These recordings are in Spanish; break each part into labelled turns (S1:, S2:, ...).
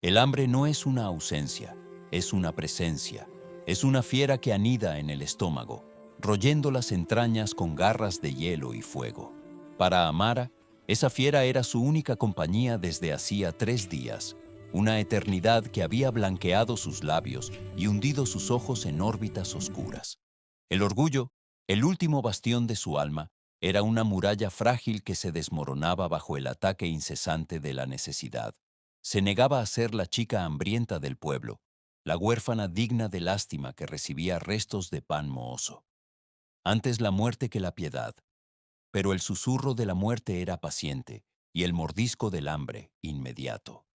S1: El hambre no es una ausencia, es una presencia. Es una fiera que anida en el estómago, royendo las entrañas con garras de hielo y fuego. Para Amara, esa fiera era su única compañía desde hacía 3 días, una eternidad que había blanqueado sus labios y hundido sus ojos en órbitas oscuras. El orgullo, el último bastión de su alma, era una muralla frágil que se desmoronaba bajo el ataque incesante de la necesidad. Se negaba a ser la chica hambrienta del pueblo, la huérfana digna de lástima que recibía restos de pan mohoso. Antes la muerte que la piedad, pero el susurro de la muerte era paciente y el mordisco del hambre inmediato.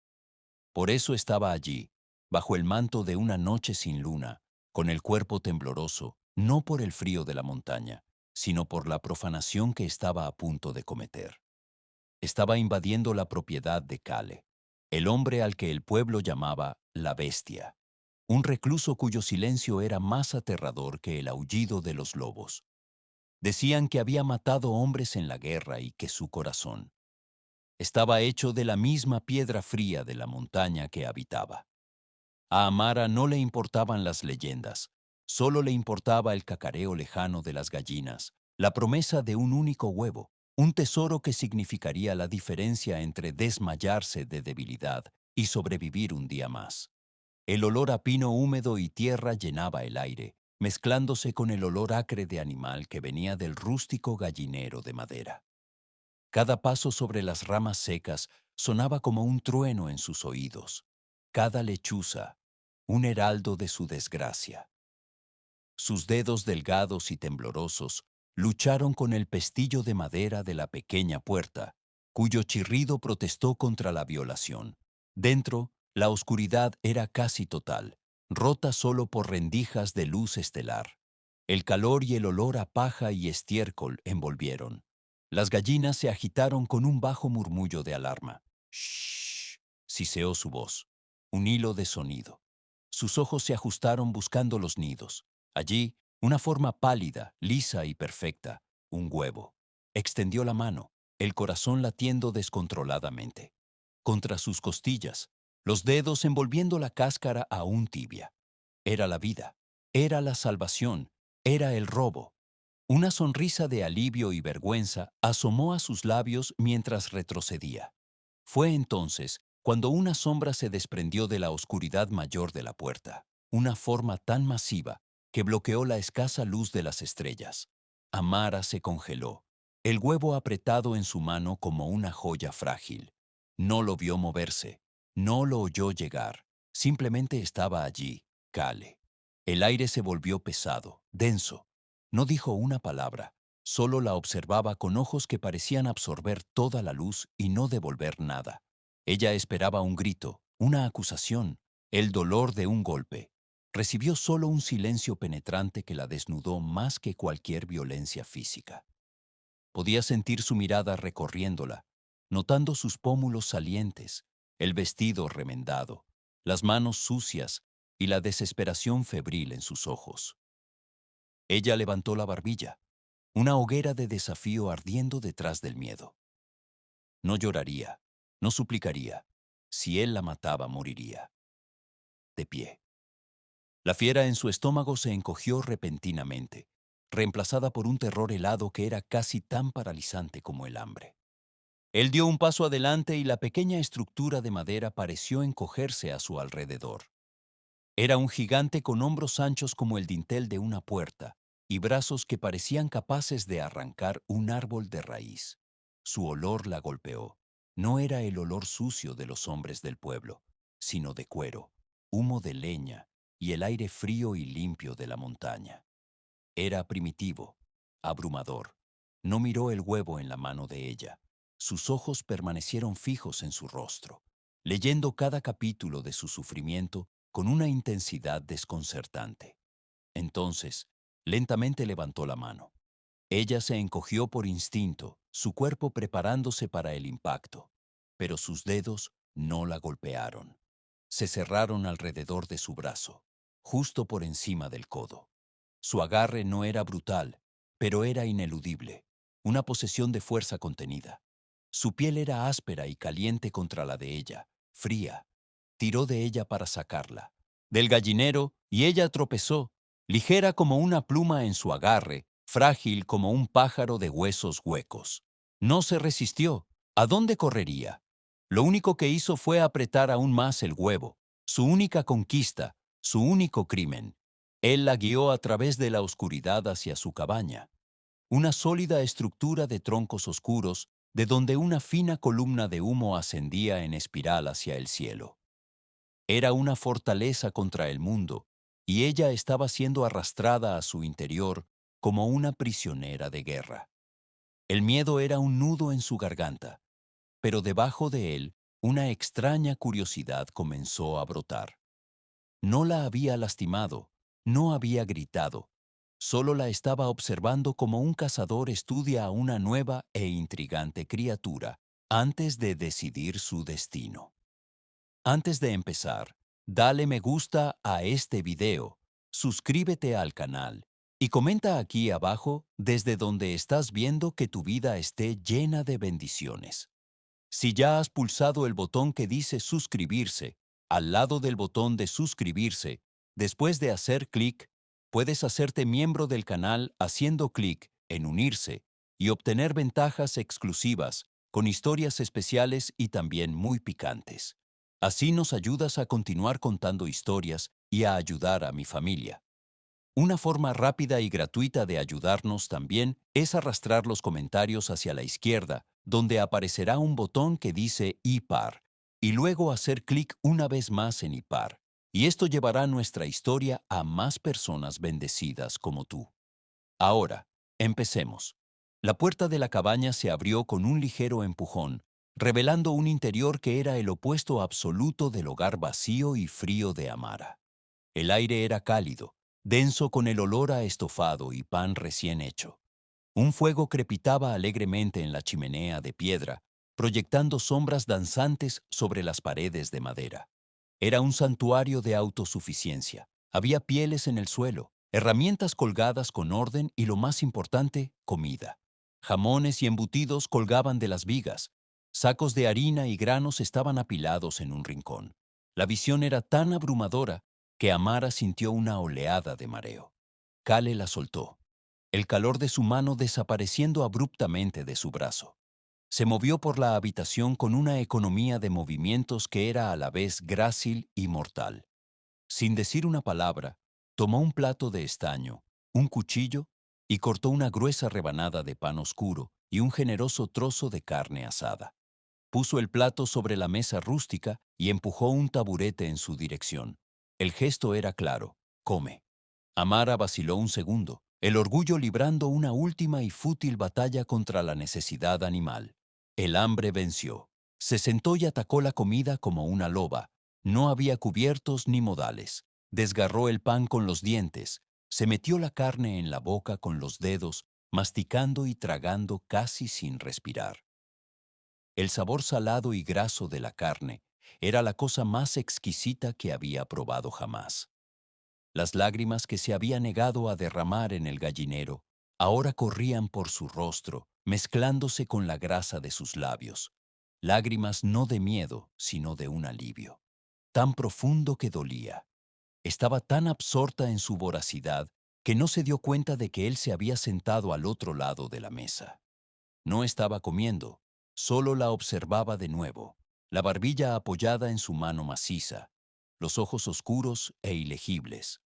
S1: Por eso estaba allí, bajo el manto de una noche sin luna, con el cuerpo tembloroso, no por el frío de la montaña, sino por la profanación que estaba a punto de cometer. Estaba invadiendo la propiedad de Kale, el hombre al que el pueblo llamaba la bestia, un recluso cuyo silencio era más aterrador que el aullido de los lobos. Decían que había matado hombres en la guerra y que su corazón estaba hecho de la misma piedra fría de la montaña que habitaba. A Amara no le importaban las leyendas, solo le importaba el cacareo lejano de las gallinas, la promesa de un único huevo, un tesoro que significaría la diferencia entre desmayarse de debilidad y sobrevivir un día más. El olor a pino húmedo y tierra llenaba el aire, mezclándose con el olor acre de animal que venía del rústico gallinero de madera. Cada paso sobre las ramas secas sonaba como un trueno en sus oídos. Cada lechuza, un heraldo de su desgracia. Sus dedos delgados y temblorosos lucharon con el pestillo de madera de la pequeña puerta, cuyo chirrido protestó contra la violación. Dentro, la oscuridad era casi total, rota solo por rendijas de luz estelar. El calor y el olor a paja y estiércol envolvieron. Las gallinas se agitaron con un bajo murmullo de alarma. ¡Shh! Siseó su voz. Un hilo de sonido. Sus ojos se ajustaron buscando los nidos. Allí, una forma pálida, lisa y perfecta, un huevo. Extendió la mano, el corazón latiendo descontroladamente. Contra sus costillas, los dedos envolviendo la cáscara aún tibia. Era la vida, era la salvación, era el robo. Una sonrisa de alivio y vergüenza asomó a sus labios mientras retrocedía. Fue entonces cuando una sombra se desprendió de la oscuridad mayor de la puerta, una forma tan masiva que bloqueó la escasa luz de las estrellas. Amara se congeló, el huevo apretado en su mano como una joya frágil. No lo vio moverse, no lo oyó llegar, simplemente estaba allí, Kale. El aire se volvió pesado, denso. No dijo una palabra, solo la observaba con ojos que parecían absorber toda la luz y no devolver nada. Ella esperaba un grito, una acusación, el dolor de un golpe. Recibió solo un silencio penetrante que la desnudó más que cualquier violencia física. Podía sentir su mirada recorriéndola, notando sus pómulos salientes, el vestido remendado, las manos sucias y la desesperación febril en sus ojos. Ella levantó la barbilla, una hoguera de desafío ardiendo detrás del miedo. No lloraría, no suplicaría. Si él la mataba, moriría. De pie. La fiera en su estómago se encogió repentinamente, reemplazada por un terror helado que era casi tan paralizante como el hambre. Él dio un paso adelante y la pequeña estructura de madera pareció encogerse a su alrededor. Era un gigante con hombros anchos como el dintel de una puerta y brazos que parecían capaces de arrancar un árbol de raíz. Su olor la golpeó. No era el olor sucio de los hombres del pueblo, sino de cuero, humo de leña y el aire frío y limpio de la montaña. Era primitivo, abrumador. No miró el huevo en la mano de ella. Sus ojos permanecieron fijos en su rostro, leyendo cada capítulo de su sufrimiento con una intensidad desconcertante. Entonces, lentamente levantó la mano. Ella se encogió por instinto, su cuerpo preparándose para el impacto, pero sus dedos no la golpearon. Se cerraron alrededor de su brazo, justo por encima del codo. Su agarre no era brutal, pero era ineludible, una posesión de fuerza contenida. Su piel era áspera y caliente contra la de ella, fría, tiró de ella para sacarla. Del gallinero, y ella tropezó, ligera como una pluma en su agarre, frágil como un pájaro de huesos huecos. No se resistió. ¿A dónde correría? Lo único que hizo fue apretar aún más el huevo, su única conquista, su único crimen. Él la guió a través de la oscuridad hacia su cabaña, una sólida estructura de troncos oscuros, de donde una fina columna de humo ascendía en espiral hacia el cielo. Era una fortaleza contra el mundo, y ella estaba siendo arrastrada a su interior como una prisionera de guerra. El miedo era un nudo en su garganta, pero debajo de él una extraña curiosidad comenzó a brotar. No la había lastimado, no había gritado, solo la estaba observando como un cazador estudia a una nueva e intrigante criatura antes de decidir su destino. Antes de empezar, dale me gusta a este video, suscríbete al canal y comenta aquí abajo desde donde estás viendo que tu vida esté llena de bendiciones. Si ya has pulsado el botón que dice suscribirse, al lado del botón de suscribirse, después de hacer clic, puedes hacerte miembro del canal haciendo clic en unirse y obtener ventajas exclusivas con historias especiales y también muy picantes. Así nos ayudas a continuar contando historias y a ayudar a mi familia. Una forma rápida y gratuita de ayudarnos también es arrastrar los comentarios hacia la izquierda, donde aparecerá un botón que dice IPAR, y luego hacer clic una vez más en IPAR. Y esto llevará nuestra historia a más personas bendecidas como tú. Ahora, empecemos. La puerta de la cabaña se abrió con un ligero empujón, revelando un interior que era el opuesto absoluto del hogar vacío y frío de Amara. El aire era cálido, denso con el olor a estofado y pan recién hecho. Un fuego crepitaba alegremente en la chimenea de piedra, proyectando sombras danzantes sobre las paredes de madera. Era un santuario de autosuficiencia. Había pieles en el suelo, herramientas colgadas con orden y, lo más importante, comida. Jamones y embutidos colgaban de las vigas. Sacos de harina y granos estaban apilados en un rincón. La visión era tan abrumadora que Amara sintió una oleada de mareo. Kale la soltó, el calor de su mano desapareciendo abruptamente de su brazo. Se movió por la habitación con una economía de movimientos que era a la vez grácil y mortal. Sin decir una palabra, tomó un plato de estaño, un cuchillo y cortó una gruesa rebanada de pan oscuro y un generoso trozo de carne asada. Puso el plato sobre la mesa rústica y empujó un taburete en su dirección. El gesto era claro: come. Amara vaciló un segundo, el orgullo librando una última y fútil batalla contra la necesidad animal. El hambre venció. Se sentó y atacó la comida como una loba. No había cubiertos ni modales. Desgarró el pan con los dientes. Se metió la carne en la boca con los dedos, masticando y tragando casi sin respirar. El sabor salado y graso de la carne era la cosa más exquisita que había probado jamás. Las lágrimas que se había negado a derramar en el gallinero ahora corrían por su rostro, mezclándose con la grasa de sus labios. Lágrimas no de miedo, sino de un alivio, tan profundo que dolía. Estaba tan absorta en su voracidad que no se dio cuenta de que él se había sentado al otro lado de la mesa. No estaba comiendo, solo la observaba de nuevo, la barbilla apoyada en su mano maciza, los ojos oscuros e ilegibles.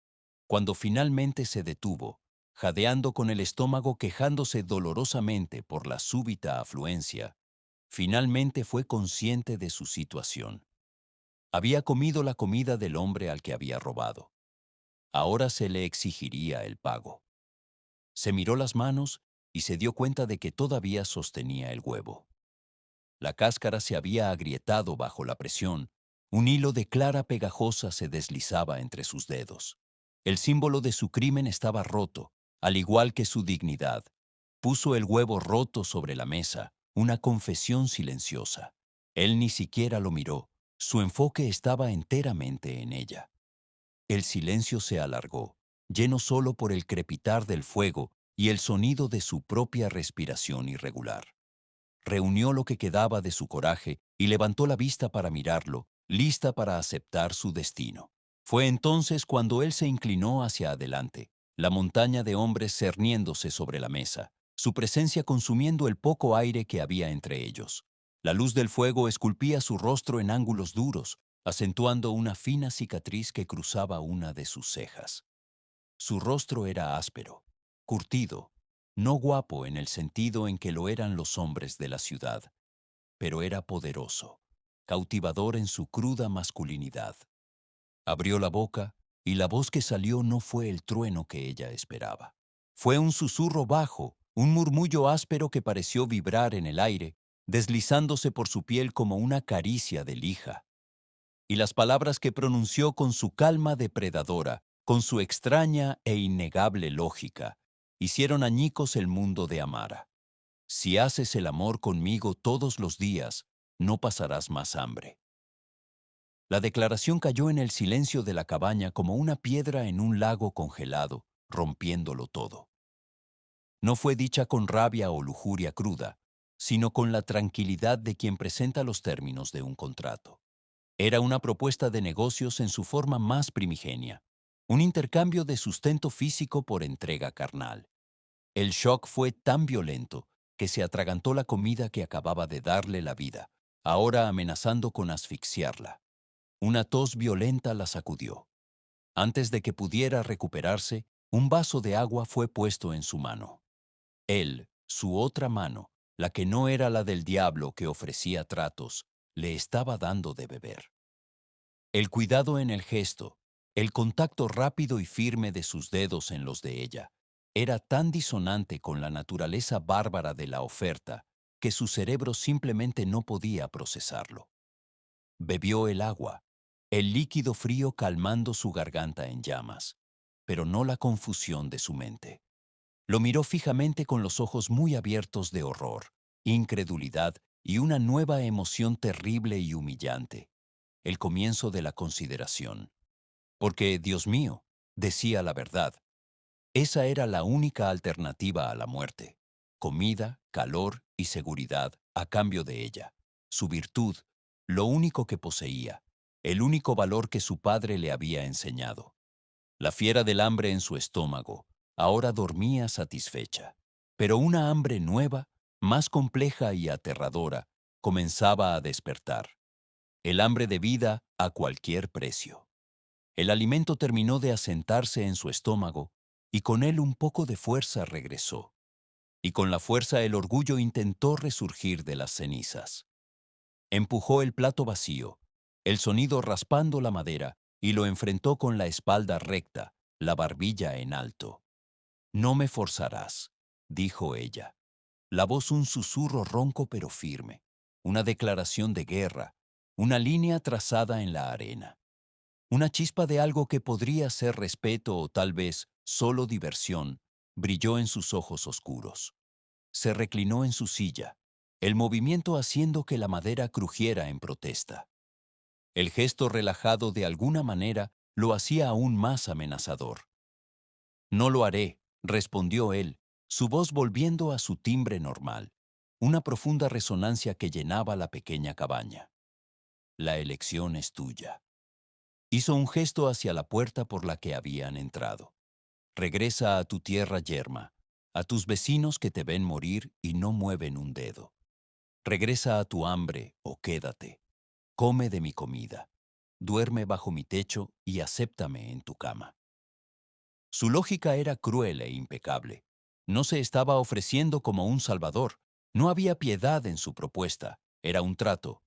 S1: Cuando finalmente se detuvo, jadeando con el estómago, quejándose dolorosamente por la súbita afluencia, finalmente fue consciente de su situación. Había comido la comida del hombre al que había robado. Ahora se le exigiría el pago. Se miró las manos y se dio cuenta de que todavía sostenía el huevo. La cáscara se había agrietado bajo la presión. Un hilo de clara pegajosa se deslizaba entre sus dedos. El símbolo de su crimen estaba roto, al igual que su dignidad. Puso el huevo roto sobre la mesa, una confesión silenciosa. Él ni siquiera lo miró. Su enfoque estaba enteramente en ella. El silencio se alargó, lleno solo por el crepitar del fuego y el sonido de su propia respiración irregular. Reunió lo que quedaba de su coraje y levantó la vista para mirarlo, lista para aceptar su destino. Fue entonces cuando él se inclinó hacia adelante, la montaña de hombres cerniéndose sobre la mesa, su presencia consumiendo el poco aire que había entre ellos. La luz del fuego esculpía su rostro en ángulos duros, acentuando una fina cicatriz que cruzaba una de sus cejas. Su rostro era áspero, curtido, no guapo en el sentido en que lo eran los hombres de la ciudad, pero era poderoso, cautivador en su cruda masculinidad. Abrió la boca y la voz que salió no fue el trueno que ella esperaba. Fue un susurro bajo, un murmullo áspero que pareció vibrar en el aire, deslizándose por su piel como una caricia de lija. Y las palabras que pronunció con su calma depredadora, con su extraña e innegable lógica, hicieron añicos el mundo de Amara. Si haces el amor conmigo todos los días, no pasarás más hambre. La declaración cayó en el silencio de la cabaña como una piedra en un lago congelado, rompiéndolo todo. No fue dicha con rabia o lujuria cruda, sino con la tranquilidad de quien presenta los términos de un contrato. Era una propuesta de negocios en su forma más primigenia, un intercambio de sustento físico por entrega carnal. El shock fue tan violento que se atragantó la comida que acababa de darle la vida, ahora amenazando con asfixiarla. Una tos violenta la sacudió. Antes de que pudiera recuperarse, un vaso de agua fue puesto en su mano. Él, su otra mano, la que no era la del diablo que ofrecía tratos, le estaba dando de beber. El cuidado en el gesto, el contacto rápido y firme de sus dedos en los de ella, era tan disonante con la naturaleza bárbara de la oferta que su cerebro simplemente no podía procesarlo. Bebió el agua, el líquido frío calmando su garganta en llamas, pero no la confusión de su mente. Lo miró fijamente con los ojos muy abiertos de horror, incredulidad y una nueva emoción terrible y humillante, el comienzo de la consideración. Porque, Dios mío, decía la verdad, esa era la única alternativa a la muerte: comida, calor y seguridad a cambio de ella. Su virtud, lo único que poseía, el único valor que su padre le había enseñado. La fiera del hambre en su estómago ahora dormía satisfecha, pero una hambre nueva, más compleja y aterradora, comenzaba a despertar. El hambre de vida a cualquier precio. El alimento terminó de asentarse en su estómago y con él un poco de fuerza regresó. Y con la fuerza el orgullo intentó resurgir de las cenizas. Empujó el plato vacío, el sonido raspando la madera, y lo enfrentó con la espalda recta, la barbilla en alto. «No me forzarás», dijo ella. La voz un susurro ronco pero firme, una declaración de guerra, una línea trazada en la arena. Una chispa de algo que podría ser respeto o tal vez solo diversión brilló en sus ojos oscuros. Se reclinó en su silla, el movimiento haciendo que la madera crujiera en protesta. El gesto relajado de alguna manera lo hacía aún más amenazador. «No lo haré», respondió él, su voz volviendo a su timbre normal, una profunda resonancia que llenaba la pequeña cabaña. «La elección es tuya». Hizo un gesto hacia la puerta por la que habían entrado. «Regresa a tu tierra yerma, a tus vecinos que te ven morir y no mueven un dedo. Regresa a tu hambre o quédate. Come de mi comida. Duerme bajo mi techo y acéptame en tu cama». Su lógica era cruel e impecable. No se estaba ofreciendo como un salvador. No había piedad en su propuesta. Era un trato.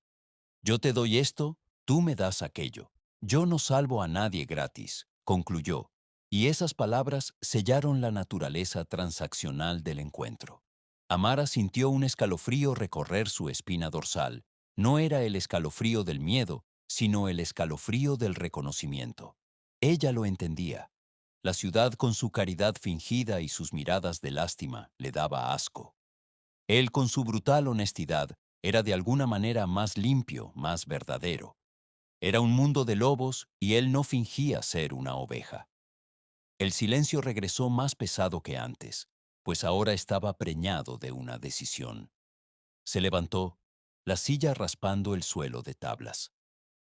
S1: «Yo te doy esto, tú me das aquello. Yo no salvo a nadie gratis», concluyó, y esas palabras sellaron la naturaleza transaccional del encuentro. Amara sintió un escalofrío recorrer su espina dorsal. No era el escalofrío del miedo, sino el escalofrío del reconocimiento. Ella lo entendía. La ciudad con su caridad fingida y sus miradas de lástima le daba asco. Él con su brutal honestidad era de alguna manera más limpio, más verdadero. Era un mundo de lobos y él no fingía ser una oveja. El silencio regresó más pesado que antes, pues ahora estaba preñado de una decisión. Se levantó, la silla raspando el suelo de tablas.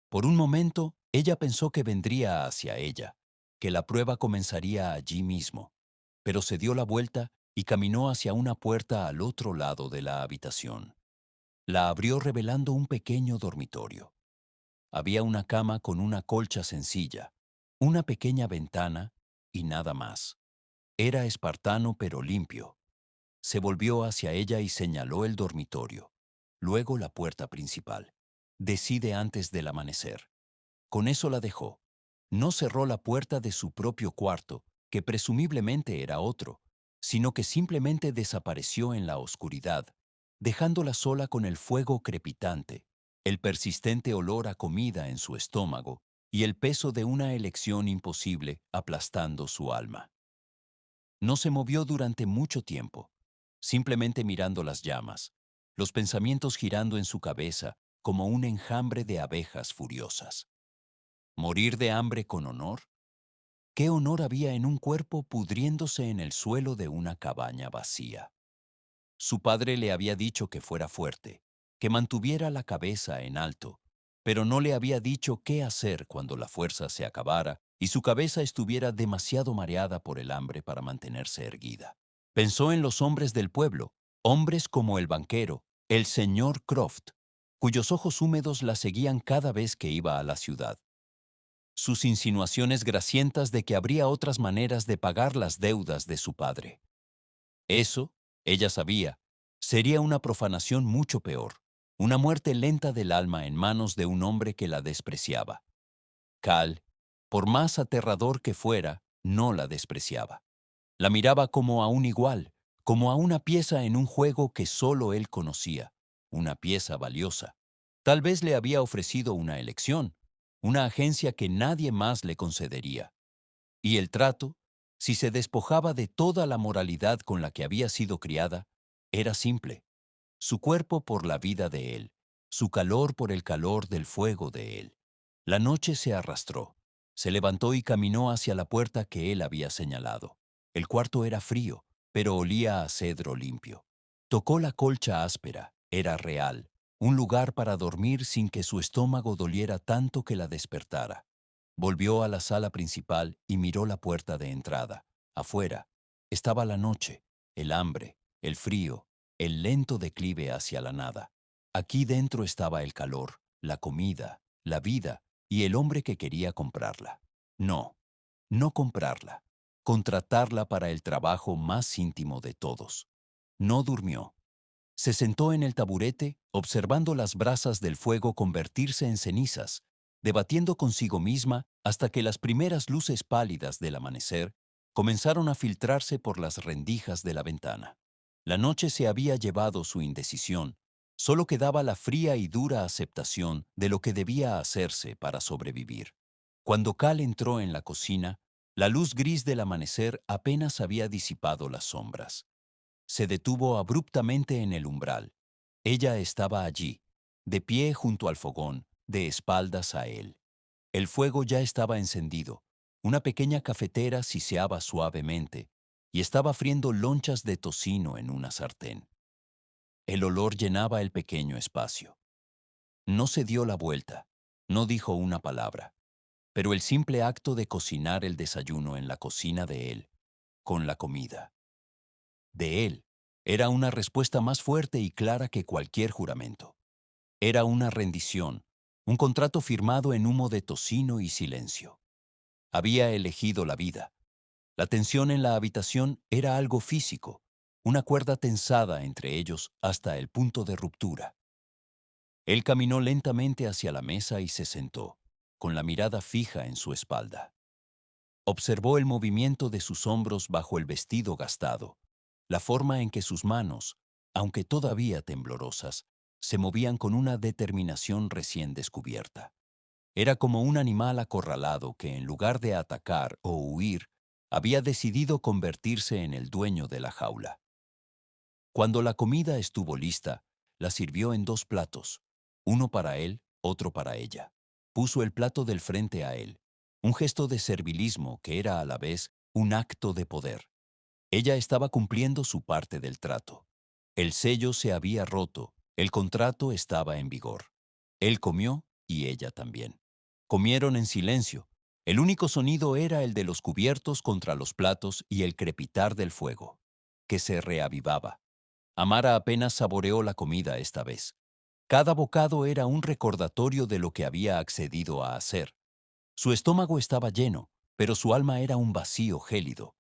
S1: Por un momento, ella pensó que vendría hacia ella, que la prueba comenzaría allí mismo, pero se dio la vuelta y caminó hacia una puerta al otro lado de la habitación. La abrió revelando un pequeño dormitorio. Había una cama con una colcha sencilla, una pequeña ventana y nada más. Era espartano pero limpio. Se volvió hacia ella y señaló el dormitorio, luego la puerta principal. Decide antes del amanecer. Con eso la dejó. No cerró la puerta de su propio cuarto, que presumiblemente era otro, sino que simplemente desapareció en la oscuridad, dejándola sola con el fuego crepitante, el persistente olor a comida en su estómago y el peso de una elección imposible aplastando su alma. No se movió durante mucho tiempo, simplemente mirando las llamas, los pensamientos girando en su cabeza como un enjambre de abejas furiosas. ¿Morir de hambre con honor? ¿Qué honor había en un cuerpo pudriéndose en el suelo de una cabaña vacía? Su padre le había dicho que fuera fuerte, que mantuviera la cabeza en alto, pero no le había dicho qué hacer cuando la fuerza se acabara y su cabeza estuviera demasiado mareada por el hambre para mantenerse erguida. Pensó en los hombres del pueblo, hombres como el banquero, el señor Croft, cuyos ojos húmedos la seguían cada vez que iba a la ciudad. Sus insinuaciones grasientas de que habría otras maneras de pagar las deudas de su padre. Eso, ella sabía, sería una profanación mucho peor, una muerte lenta del alma en manos de un hombre que la despreciaba. Cal, por más aterrador que fuera, no la despreciaba. La miraba como a un igual, como a una pieza en un juego que solo él conocía, una pieza valiosa. Tal vez le había ofrecido una elección, una agencia que nadie más le concedería. Y el trato, si se despojaba de toda la moralidad con la que había sido criada, era simple. Su cuerpo por la vida de él, su calor por el calor del fuego de él. La noche se arrastró. Se levantó y caminó hacia la puerta que él había señalado. El cuarto era frío, pero olía a cedro limpio. Tocó la colcha áspera, era real, un lugar para dormir sin que su estómago doliera tanto que la despertara. Volvió a la sala principal y miró la puerta de entrada. Afuera estaba la noche, el hambre, el frío, el lento declive hacia la nada. Aquí dentro estaba el calor, la comida, la vida y el hombre que quería comprarla. No, no comprarla, contratarla para el trabajo más íntimo de todos. No durmió. Se sentó en el taburete, observando las brasas del fuego convertirse en cenizas, debatiendo consigo misma hasta que las primeras luces pálidas del amanecer comenzaron a filtrarse por las rendijas de la ventana. La noche se había llevado su indecisión, solo quedaba la fría y dura aceptación de lo que debía hacerse para sobrevivir. Cuando Cal entró en la cocina, la luz gris del amanecer apenas había disipado las sombras. Se detuvo abruptamente en el umbral. Ella estaba allí, de pie junto al fogón, de espaldas a él. El fuego ya estaba encendido. Una pequeña cafetera siseaba suavemente y estaba friendo lonchas de tocino en una sartén. El olor llenaba el pequeño espacio. No se dio la vuelta, no dijo una palabra, pero el simple acto de cocinar el desayuno en la cocina de él, con la comida de él, era una respuesta más fuerte y clara que cualquier juramento. Era una rendición, un contrato firmado en humo de tocino y silencio. Había elegido la vida. La tensión en la habitación era algo físico, una cuerda tensada entre ellos hasta el punto de ruptura. Él caminó lentamente hacia la mesa y se sentó, con la mirada fija en su espalda. Observó el movimiento de sus hombros bajo el vestido gastado, la forma en que sus manos, aunque todavía temblorosas, se movían con una determinación recién descubierta. Era como un animal acorralado que en lugar de atacar o huir, había decidido convertirse en el dueño de la jaula. Cuando la comida estuvo lista, la sirvió en dos platos, uno para él, otro para ella. Puso el plato del frente a él, un gesto de servilismo que era a la vez un acto de poder. Ella estaba cumpliendo su parte del trato. El sello se había roto, el contrato estaba en vigor. Él comió y ella también. Comieron en silencio. El único sonido era el de los cubiertos contra los platos y el crepitar del fuego, que se reavivaba. Amara apenas saboreó la comida esta vez. Cada bocado era un recordatorio de lo que había accedido a hacer. Su estómago estaba lleno, pero su alma era un vacío gélido.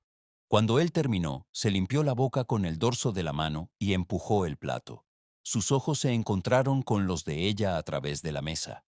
S1: Cuando él terminó, se limpió la boca con el dorso de la mano y empujó el plato. Sus ojos se encontraron con los de ella a través de la mesa.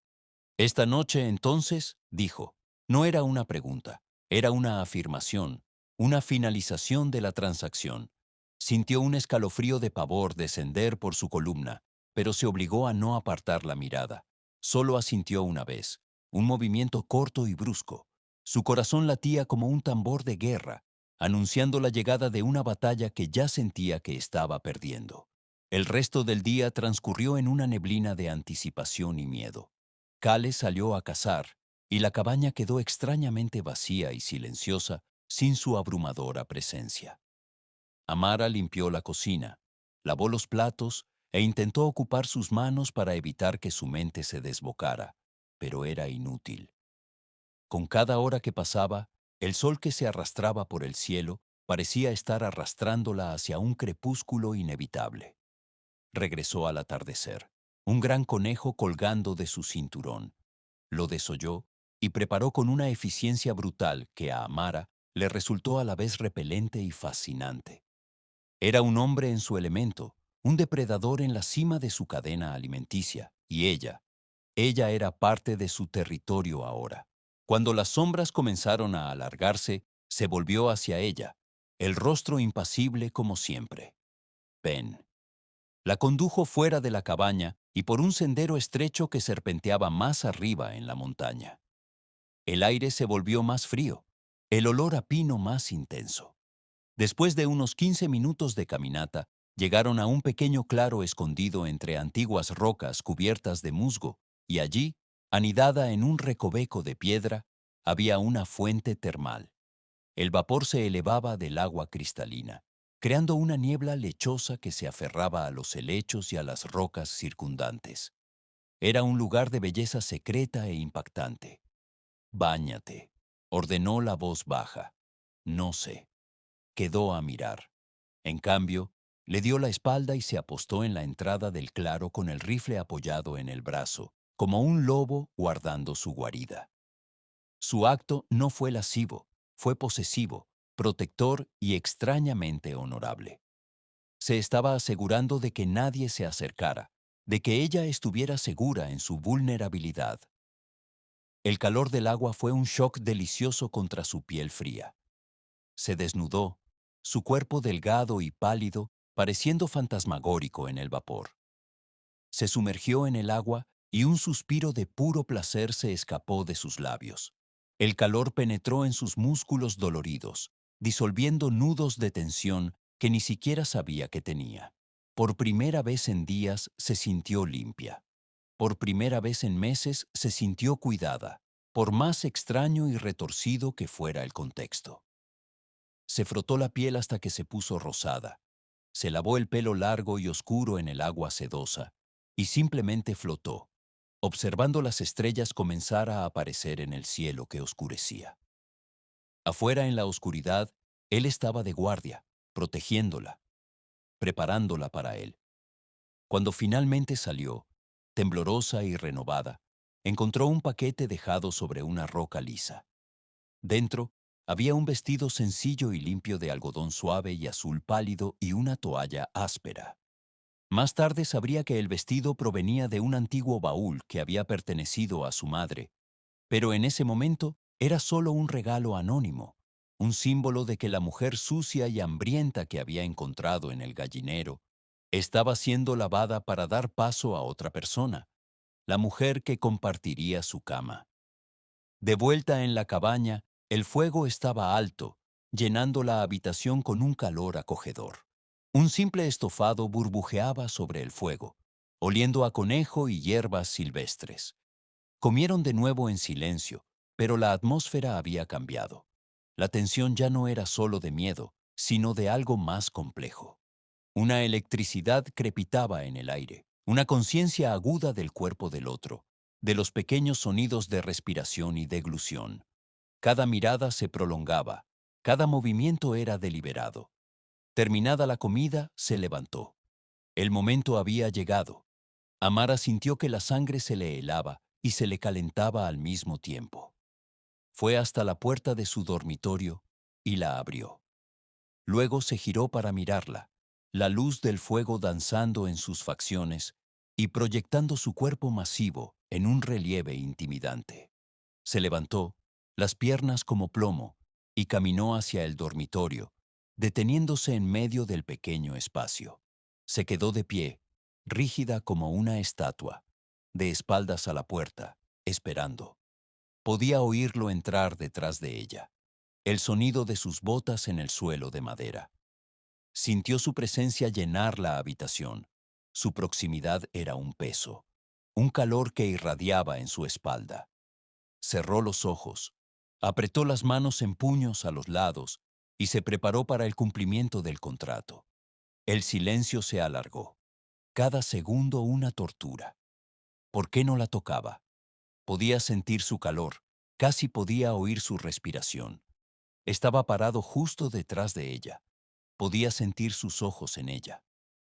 S1: Esta noche, entonces, dijo, no era una pregunta, era una afirmación, una finalización de la transacción. Sintió un escalofrío de pavor descender por su columna, pero se obligó a no apartar la mirada. Solo asintió una vez, un movimiento corto y brusco. Su corazón latía como un tambor de guerra, anunciando la llegada de una batalla que ya sentía que estaba perdiendo. El resto del día transcurrió en una neblina de anticipación y miedo. Cale salió a cazar, y la cabaña quedó extrañamente vacía y silenciosa sin su abrumadora presencia. Amara limpió la cocina, lavó los platos e intentó ocupar sus manos para evitar que su mente se desbocara, pero era inútil. Con cada hora que pasaba, el sol que se arrastraba por el cielo parecía estar arrastrándola hacia un crepúsculo inevitable. Regresó al atardecer, un gran conejo colgando de su cinturón. Lo desolló y preparó con una eficiencia brutal que a Amara le resultó a la vez repelente y fascinante. Era un hombre en su elemento, un depredador en la cima de su cadena alimenticia, y ella era parte de su territorio ahora. Cuando las sombras comenzaron a alargarse, se volvió hacia ella, el rostro impasible como siempre. Ven. La condujo fuera de la cabaña y por un sendero estrecho que serpenteaba más arriba en la montaña. El aire se volvió más frío, el olor a pino más intenso. Después de unos 15 minutos de caminata, llegaron a un pequeño claro escondido entre antiguas rocas cubiertas de musgo, y allí, anidada en un recoveco de piedra, había una fuente termal. El vapor se elevaba del agua cristalina, creando una niebla lechosa que se aferraba a los helechos y a las rocas circundantes. Era un lugar de belleza secreta e impactante. Báñate, ordenó la voz baja. No sé. Quedó a mirar. En cambio, le dio la espalda y se apostó en la entrada del claro con el rifle apoyado en el brazo, como un lobo guardando su guarida. Su acto no fue lascivo, fue posesivo, protector y extrañamente honorable. Se estaba asegurando de que nadie se acercara, de que ella estuviera segura en su vulnerabilidad. El calor del agua fue un shock delicioso contra su piel fría. Se desnudó, su cuerpo delgado y pálido, pareciendo fantasmagórico en el vapor. Se sumergió en el agua y un suspiro de puro placer se escapó de sus labios. El calor penetró en sus músculos doloridos, disolviendo nudos de tensión que ni siquiera sabía que tenía. Por primera vez en días se sintió limpia. Por primera vez en meses se sintió cuidada, por más extraño y retorcido que fuera el contexto. Se frotó la piel hasta que se puso rosada. Se lavó el pelo largo y oscuro en el agua sedosa y simplemente flotó, observando las estrellas comenzar a aparecer en el cielo que oscurecía. Afuera en la oscuridad, él estaba de guardia, protegiéndola, preparándola para él. Cuando finalmente salió, temblorosa y renovada, encontró un paquete dejado sobre una roca lisa. Dentro, había un vestido sencillo y limpio de algodón suave y azul pálido y una toalla áspera. Más tarde sabría que el vestido provenía de un antiguo baúl que había pertenecido a su madre, pero en ese momento era solo un regalo anónimo, un símbolo de que la mujer sucia y hambrienta que había encontrado en el gallinero estaba siendo lavada para dar paso a otra persona, la mujer que compartiría su cama. De vuelta en la cabaña, el fuego estaba alto, llenando la habitación con un calor acogedor. Un simple estofado burbujeaba sobre el fuego, oliendo a conejo y hierbas silvestres. Comieron de nuevo en silencio, pero la atmósfera había cambiado. La tensión ya no era solo de miedo, sino de algo más complejo. Una electricidad crepitaba en el aire, una conciencia aguda del cuerpo del otro, de los pequeños sonidos de respiración y deglución. Cada mirada se prolongaba, cada movimiento era deliberado. Terminada la comida, se levantó. El momento había llegado. Amara sintió que la sangre se le helaba y se le calentaba al mismo tiempo. Fue hasta la puerta de su dormitorio y la abrió. Luego se giró para mirarla, la luz del fuego danzando en sus facciones y proyectando su cuerpo masivo en un relieve intimidante. Se levantó, las piernas como plomo, y caminó hacia el dormitorio, deteniéndose en medio del pequeño espacio. Se quedó de pie, rígida como una estatua, de espaldas a la puerta, esperando. Podía oírlo entrar detrás de ella, el sonido de sus botas en el suelo de madera. Sintió su presencia llenar la habitación. Su proximidad era un peso, un calor que irradiaba en su espalda. Cerró los ojos, apretó las manos en puños a los lados y se preparó para el cumplimiento del contrato. El silencio se alargó, cada segundo una tortura. ¿Por qué no la tocaba? Podía sentir su calor, casi podía oír su respiración. Estaba parado justo detrás de ella. Podía sentir sus ojos en ella,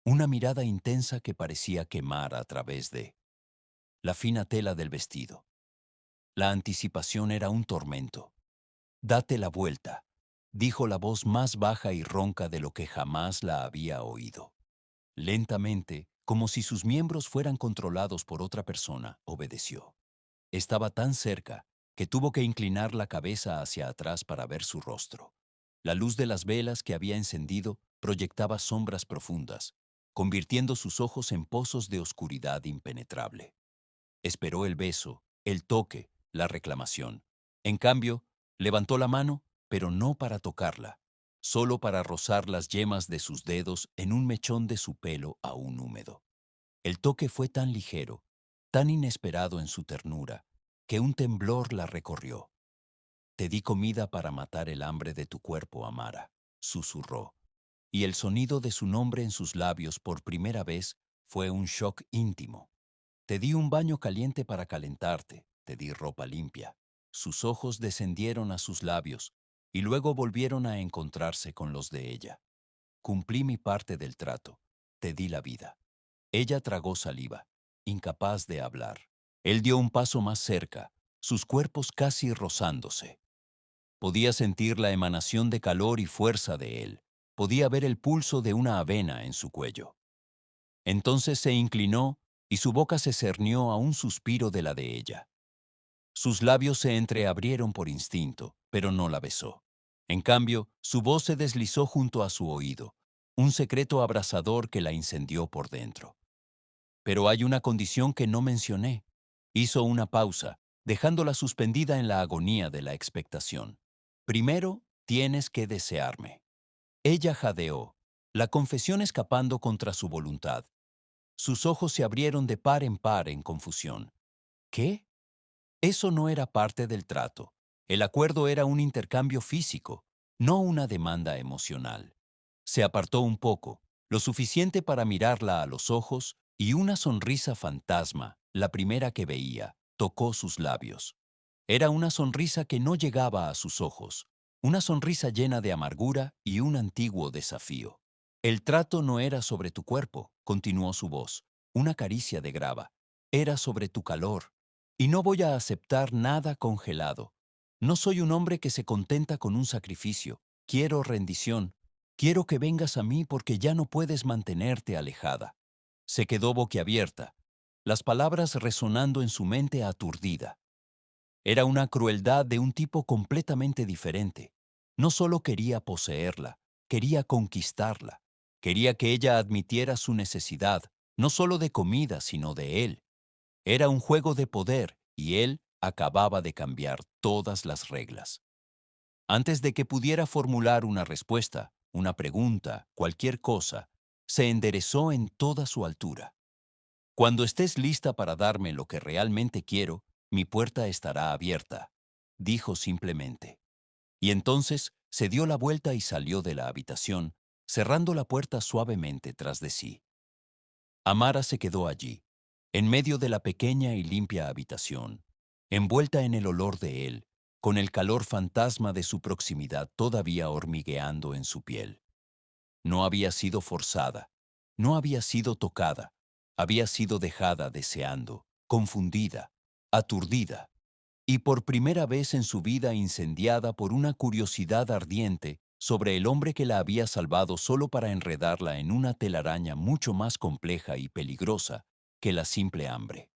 S1: una mirada intensa que parecía quemar a través de la fina tela del vestido. La anticipación era un tormento. «Date la vuelta», dijo la voz más baja y ronca de lo que jamás la había oído. Lentamente, como si sus miembros fueran controlados por otra persona, obedeció. Estaba tan cerca que tuvo que inclinar la cabeza hacia atrás para ver su rostro. La luz de las velas que había encendido proyectaba sombras profundas, convirtiendo sus ojos en pozos de oscuridad impenetrable. Esperó el beso, el toque, la reclamación. En cambio, levantó la mano, pero no para tocarla, solo para rozar las yemas de sus dedos en un mechón de su pelo aún húmedo. El toque fue tan ligero, tan inesperado en su ternura, que un temblor la recorrió. «Te di comida para matar el hambre de tu cuerpo, Amara», susurró, y el sonido de su nombre en sus labios por primera vez fue un shock íntimo. «Te di un baño caliente para calentarte, te di ropa limpia». Sus ojos descendieron a sus labios y luego volvieron a encontrarse con los de ella. «Cumplí mi parte del trato, te di la vida». Ella tragó saliva, incapaz de hablar. Él dio un paso más cerca, sus cuerpos casi rozándose. Podía sentir la emanación de calor y fuerza de él. Podía ver el pulso de una avena en su cuello. Entonces se inclinó y su boca se cernió a un suspiro de la de ella. Sus labios se entreabrieron por instinto, pero no la besó. En cambio, su voz se deslizó junto a su oído, un secreto abrasador que la incendió por dentro. «Pero hay una condición que no mencioné». Hizo una pausa, dejándola suspendida en la agonía de la expectación. «Primero, tienes que desearme». Ella jadeó, la confesión escapando contra su voluntad. Sus ojos se abrieron de par en confusión. ¿Qué? Eso no era parte del trato. El acuerdo era un intercambio físico, no una demanda emocional. Se apartó un poco, lo suficiente para mirarla a los ojos, y una sonrisa fantasma, la primera que veía, tocó sus labios. Era una sonrisa que no llegaba a sus ojos, una sonrisa llena de amargura y un antiguo desafío. «El trato no era sobre tu cuerpo», continuó su voz, una caricia de grava. «Era sobre tu calor. Y no voy a aceptar nada congelado. No soy un hombre que se contenta con un sacrificio. Quiero rendición. Quiero que vengas a mí porque ya no puedes mantenerte alejada». Se quedó boquiabierta, las palabras resonando en su mente aturdida. Era una crueldad de un tipo completamente diferente. No solo quería poseerla, quería conquistarla. Quería que ella admitiera su necesidad, no solo de comida, sino de él. Era un juego de poder y él acababa de cambiar todas las reglas. Antes de que pudiera formular una respuesta, una pregunta, cualquier cosa, se enderezó en toda su altura. «Cuando estés lista para darme lo que realmente quiero, mi puerta estará abierta», dijo simplemente. Y entonces se dio la vuelta y salió de la habitación, cerrando la puerta suavemente tras de sí. Amara se quedó allí, En medio de la pequeña y limpia habitación, envuelta en el olor de él, con el calor fantasma de su proximidad todavía hormigueando en su piel. No había sido forzada, no había sido tocada, había sido dejada deseando, confundida, aturdida, y por primera vez en su vida incendiada por una curiosidad ardiente sobre el hombre que la había salvado solo para enredarla en una telaraña mucho más compleja y peligrosa que la simple hambre.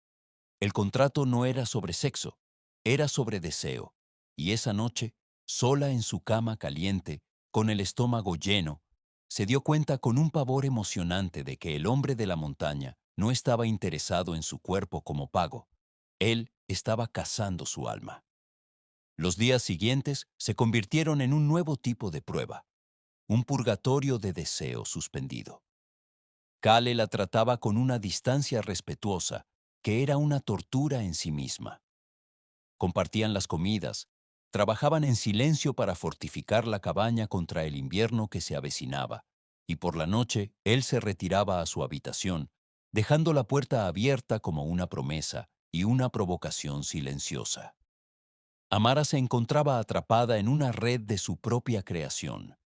S1: El contrato no era sobre sexo, era sobre deseo, y esa noche, sola en su cama caliente, con el estómago lleno, se dio cuenta con un pavor emocionante de que el hombre de la montaña no estaba interesado en su cuerpo como pago. Él estaba cazando su alma. Los días siguientes se convirtieron en un nuevo tipo de prueba, un purgatorio de deseo suspendido. Kale la trataba con una distancia respetuosa, que era una tortura en sí misma. Compartían las comidas, trabajaban en silencio para fortificar la cabaña contra el invierno que se avecinaba, y por la noche él se retiraba a su habitación, dejando la puerta abierta como una promesa y una provocación silenciosa. Amara se encontraba atrapada en una red de su propia creación.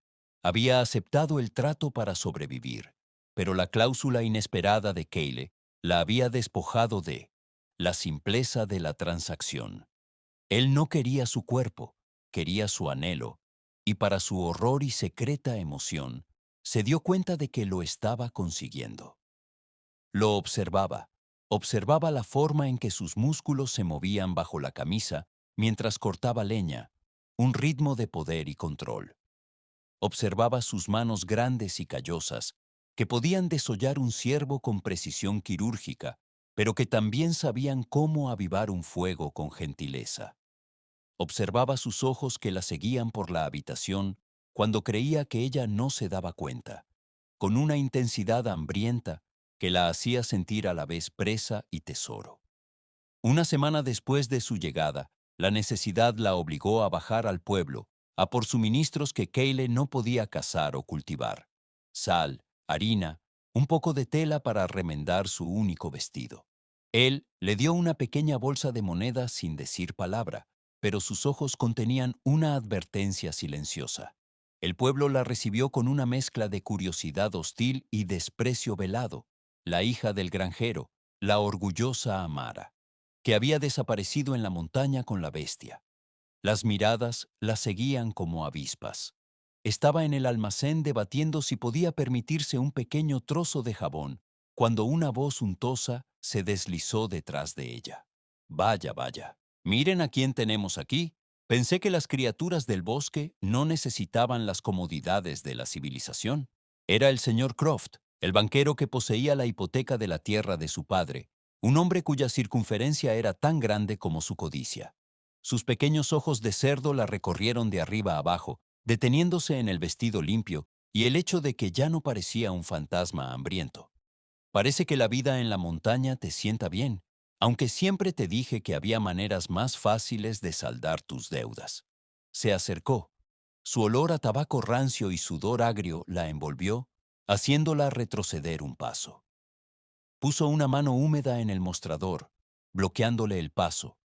S1: Había aceptado el trato para sobrevivir, pero la cláusula inesperada de Keile la había despojado de la simpleza de la transacción. Él no quería su cuerpo, quería su anhelo, y para su horror y secreta emoción, se dio cuenta de que lo estaba consiguiendo. Lo observaba, observaba la forma en que sus músculos se movían bajo la camisa mientras cortaba leña, un ritmo de poder y control. Observaba sus manos grandes y callosas, que podían desollar un ciervo con precisión quirúrgica, pero que también sabían cómo avivar un fuego con gentileza. Observaba sus ojos que la seguían por la habitación cuando creía que ella no se daba cuenta, con una intensidad hambrienta que la hacía sentir a la vez presa y tesoro. Una semana después de su llegada, la necesidad la obligó a bajar al pueblo, a por suministros que Keile no podía cazar o cultivar: sal, harina, un poco de tela para remendar su único vestido. Él le dio una pequeña bolsa de monedas sin decir palabra, pero sus ojos contenían una advertencia silenciosa. El pueblo la recibió con una mezcla de curiosidad hostil y desprecio velado. La hija del granjero, la orgullosa Amara, que había desaparecido en la montaña con la bestia. Las miradas la seguían como avispas. Estaba en el almacén debatiendo si podía permitirse un pequeño trozo de jabón, cuando una voz untosa se deslizó detrás de ella. Vaya, vaya. Miren a quién tenemos aquí. Pensé que las criaturas del bosque no necesitaban las comodidades de la civilización. Era el señor Croft, el banquero que poseía la hipoteca de la tierra de su padre, un hombre cuya circunferencia era tan grande como su codicia. Sus pequeños ojos de cerdo la recorrieron de arriba a abajo, deteniéndose en el vestido limpio y el hecho de que ya no parecía un fantasma hambriento. Parece que la vida en la montaña te sienta bien, aunque siempre te dije que había maneras más fáciles de saldar tus deudas. Se acercó. Su olor a tabaco rancio y sudor agrio la envolvió, haciéndola retroceder un paso. Puso una mano húmeda en el mostrador, bloqueándole el paso.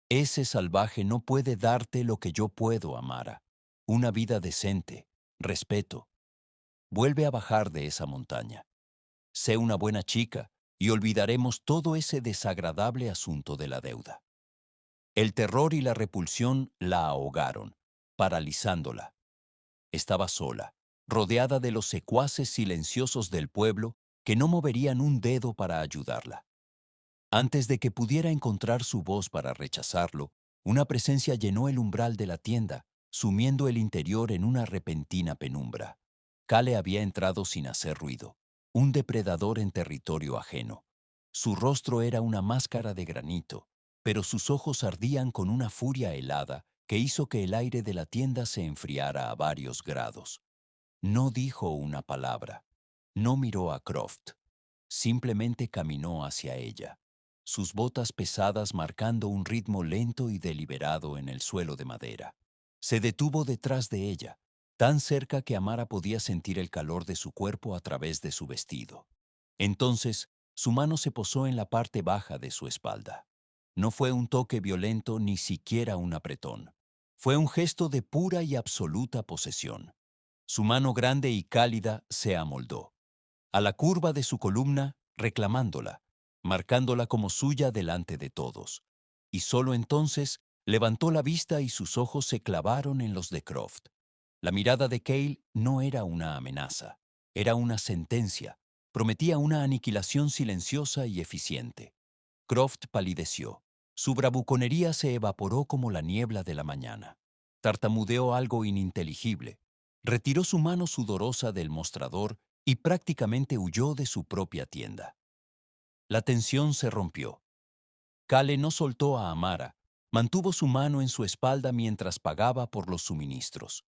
S1: Ese salvaje no puede darte lo que yo puedo, Amara. Una vida decente, respeto. Vuelve a bajar de esa montaña. Sé una buena chica y olvidaremos todo ese desagradable asunto de la deuda. El terror y la repulsión la ahogaron, paralizándola. Estaba sola, rodeada de los secuaces silenciosos del pueblo que no moverían un dedo para ayudarla. Antes de que pudiera encontrar su voz para rechazarlo, una presencia llenó el umbral de la tienda, sumiendo el interior en una repentina penumbra. Kale había entrado sin hacer ruido, un depredador en territorio ajeno. Su rostro era una máscara de granito, pero sus ojos ardían con una furia helada que hizo que el aire de la tienda se enfriara a varios grados. No dijo una palabra. No miró a Croft. Simplemente caminó hacia ella, sus botas pesadas marcando un ritmo lento y deliberado en el suelo de madera. Se detuvo detrás de ella, tan cerca que Amara podía sentir el calor de su cuerpo a través de su vestido. Entonces, Su mano se posó en la parte baja de su espalda. No fue un toque violento ni siquiera un apretón. Fue un gesto de pura y absoluta posesión. Su mano grande y cálida se amoldó a la curva de su columna, reclamándola, marcándola como suya delante de todos. Y solo entonces levantó la vista y sus ojos se clavaron en los de Croft. La mirada de Cale no era una amenaza, era una sentencia. Prometía una aniquilación silenciosa y eficiente. Croft palideció. Su bravuconería se evaporó como la niebla de la mañana. Tartamudeó algo ininteligible. Retiró su mano sudorosa del mostrador y prácticamente huyó de su propia tienda. La tensión se rompió. Cale no soltó a Amara, mantuvo su mano en su espalda mientras pagaba por los suministros.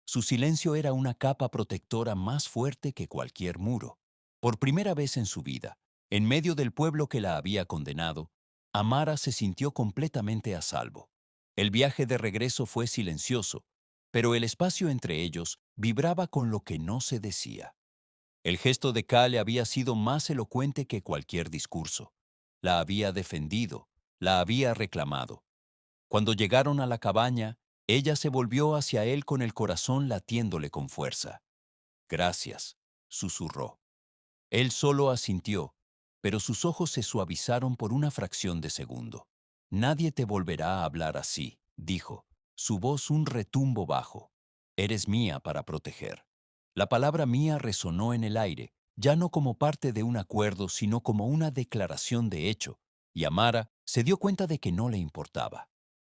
S1: Su silencio era una capa protectora más fuerte que cualquier muro. Por primera vez en su vida, en medio del pueblo que la había condenado, Amara se sintió completamente a salvo. El viaje de regreso fue silencioso, pero el espacio entre ellos vibraba con lo que no se decía. El gesto de Cale había sido más elocuente que cualquier discurso. La había defendido, la había reclamado. Cuando llegaron a la cabaña, ella se volvió hacia él con el corazón latiéndole con fuerza. «Gracias», susurró. Él solo asintió, pero sus ojos se suavizaron por una fracción de segundo. «Nadie te volverá a hablar así», dijo, su voz un retumbo bajo. «Eres mía para proteger». La palabra mía resonó en el aire, ya no como parte de un acuerdo, sino como una declaración de hecho, y Amara se dio cuenta de que no le importaba.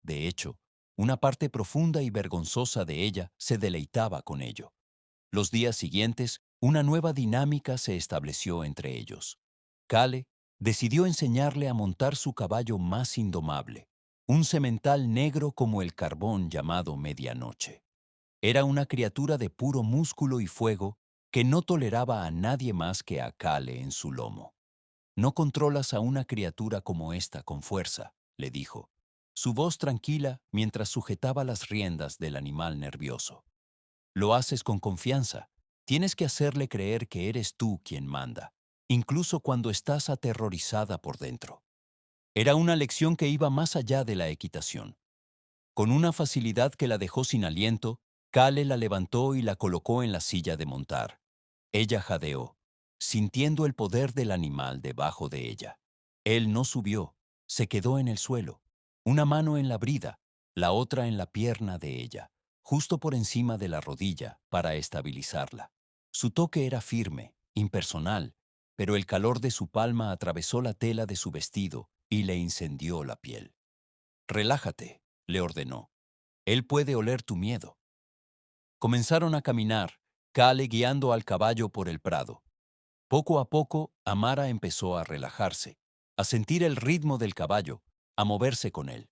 S1: De hecho, una parte profunda y vergonzosa de ella se deleitaba con ello. Los días siguientes, una nueva dinámica se estableció entre ellos. Cale decidió enseñarle a montar su caballo más indomable, un semental negro como el carbón llamado Medianoche. Era una criatura de puro músculo y fuego que no toleraba a nadie más que a Cale en su lomo. «No controlas a una criatura como esta con fuerza», le dijo, su voz tranquila mientras sujetaba las riendas del animal nervioso. «Lo haces con confianza. Tienes que hacerle creer que eres tú quien manda, incluso cuando estás aterrorizada por dentro». Era una lección que iba más allá de la equitación. Con una facilidad que la dejó sin aliento, Cale la levantó y la colocó en la silla de montar. Ella jadeó, sintiendo el poder del animal debajo de ella. Él no subió, se quedó en el suelo, una mano en la brida, la otra en la pierna de ella, justo por encima de la rodilla, para estabilizarla. Su toque era firme, impersonal, pero el calor de su palma atravesó la tela de su vestido y le incendió la piel. «Relájate», le ordenó. «Él puede oler tu miedo». Comenzaron a caminar, Cale guiando al caballo por el prado. Poco a poco, Amara empezó a relajarse, a sentir el ritmo del caballo, a moverse con él.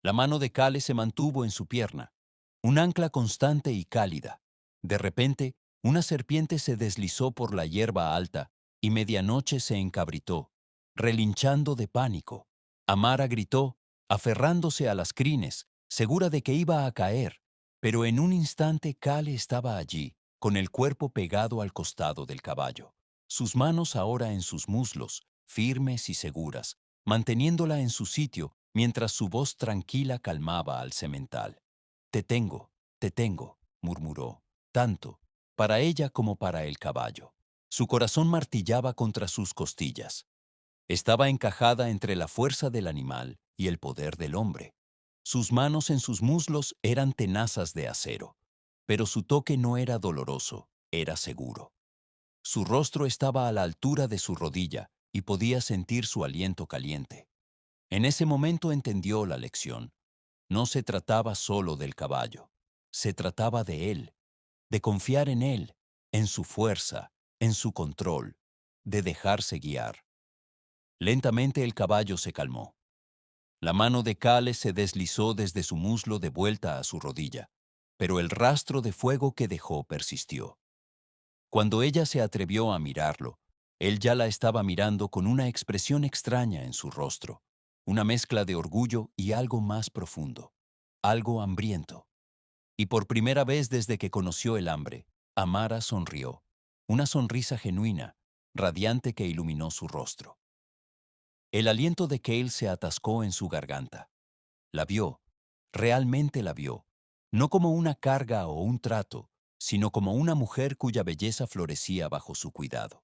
S1: La mano de Cale se mantuvo en su pierna, un ancla constante y cálida. De repente, una serpiente se deslizó por la hierba alta y Medianoche se encabritó, relinchando de pánico. Amara gritó, aferrándose a las crines, segura de que iba a caer, pero en un instante Cale estaba allí, con el cuerpo pegado al costado del caballo, sus manos ahora en sus muslos, firmes y seguras, manteniéndola en su sitio mientras su voz tranquila calmaba al semental. te tengo», murmuró, tanto, para ella como para el caballo. Su corazón martillaba contra sus costillas. Estaba encajada entre la fuerza del animal y el poder del hombre. Sus manos en sus muslos eran tenazas de acero, pero su toque no era doloroso, era seguro. Su rostro estaba a la altura de su rodilla y podía sentir su aliento caliente. En ese momento entendió la lección. No se trataba solo del caballo, se trataba de él, de confiar en su fuerza, en su control, de dejarse guiar. Lentamente el caballo se calmó. La mano de Cale se deslizó desde su muslo de vuelta a su rodilla, pero el rastro de fuego que dejó persistió. Cuando ella se atrevió a mirarlo, él ya la estaba mirando con una expresión extraña en su rostro, una mezcla de orgullo y algo más profundo, algo hambriento. Y por primera vez desde que conoció el hambre, Amara sonrió, una sonrisa genuina, radiante que iluminó su rostro. El aliento de Cale se atascó en su garganta. La vio, realmente la vio, no como una carga o un trato, sino como una mujer cuya belleza florecía bajo su cuidado.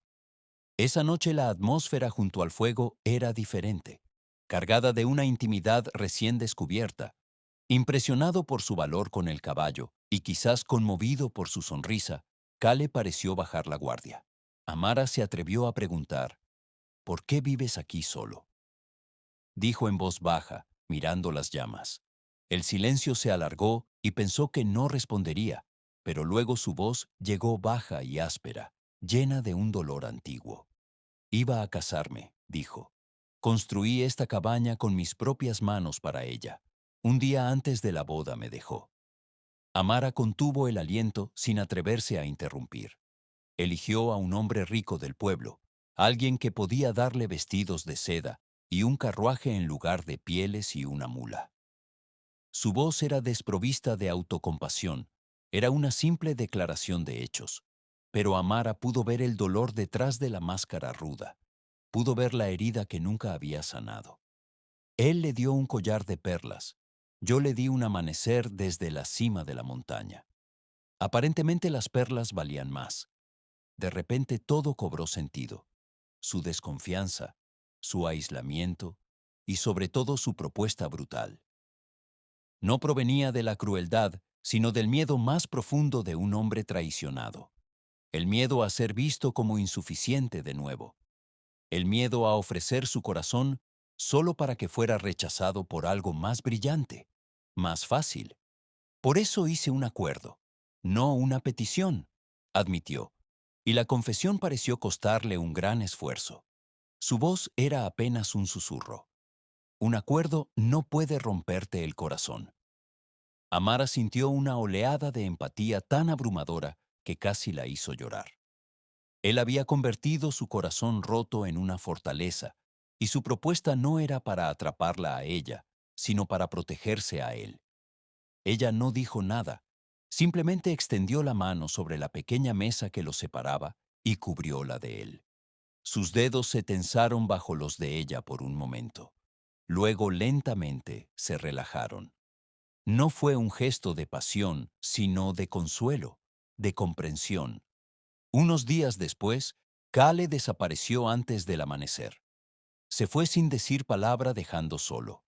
S1: Esa noche la atmósfera junto al fuego era diferente, cargada de una intimidad recién descubierta. Impresionado por su valor con el caballo y quizás conmovido por su sonrisa, Kale pareció bajar la guardia. Amara se atrevió a preguntar, ¿por qué vives aquí solo? Dijo en voz baja, mirando las llamas. El silencio se alargó y pensó que no respondería, pero luego su voz llegó baja y áspera, llena de un dolor antiguo. Iba a casarme, dijo. Construí esta cabaña con mis propias manos para ella. Un día antes de la boda me dejó. Amara contuvo el aliento sin atreverse a interrumpir. Eligió a un hombre rico del pueblo, alguien que podía darle vestidos de seda y un carruaje en lugar de pieles y una mula. Su voz era desprovista de autocompasión, era una simple declaración de hechos, pero Amara pudo ver el dolor detrás de la máscara ruda, pudo ver la herida que nunca había sanado. Él le dio un collar de perlas, yo le di un amanecer desde la cima de la montaña. Aparentemente las perlas valían más. De repente todo cobró sentido. Su desconfianza, su aislamiento y sobre todo su propuesta brutal. No provenía de la crueldad, sino del miedo más profundo de un hombre traicionado. El miedo a ser visto como insuficiente de nuevo. El miedo a ofrecer su corazón solo para que fuera rechazado por algo más brillante, más fácil. Por eso hice un acuerdo, no una petición, admitió, y la confesión pareció costarle un gran esfuerzo. Su voz era apenas un susurro. Un acuerdo no puede romperte el corazón. Amara sintió una oleada de empatía tan abrumadora que casi la hizo llorar. Él había convertido su corazón roto en una fortaleza, y su propuesta no era para atraparla a ella, sino para protegerse a él. Ella no dijo nada, simplemente extendió la mano sobre la pequeña mesa que los separaba y cubrió la de él. Sus dedos se tensaron bajo los de ella por un momento. Luego lentamente se relajaron. No fue un gesto de pasión, sino de consuelo, de comprensión. Unos días después, Kale desapareció antes del amanecer. Se fue sin decir palabra dejando solo.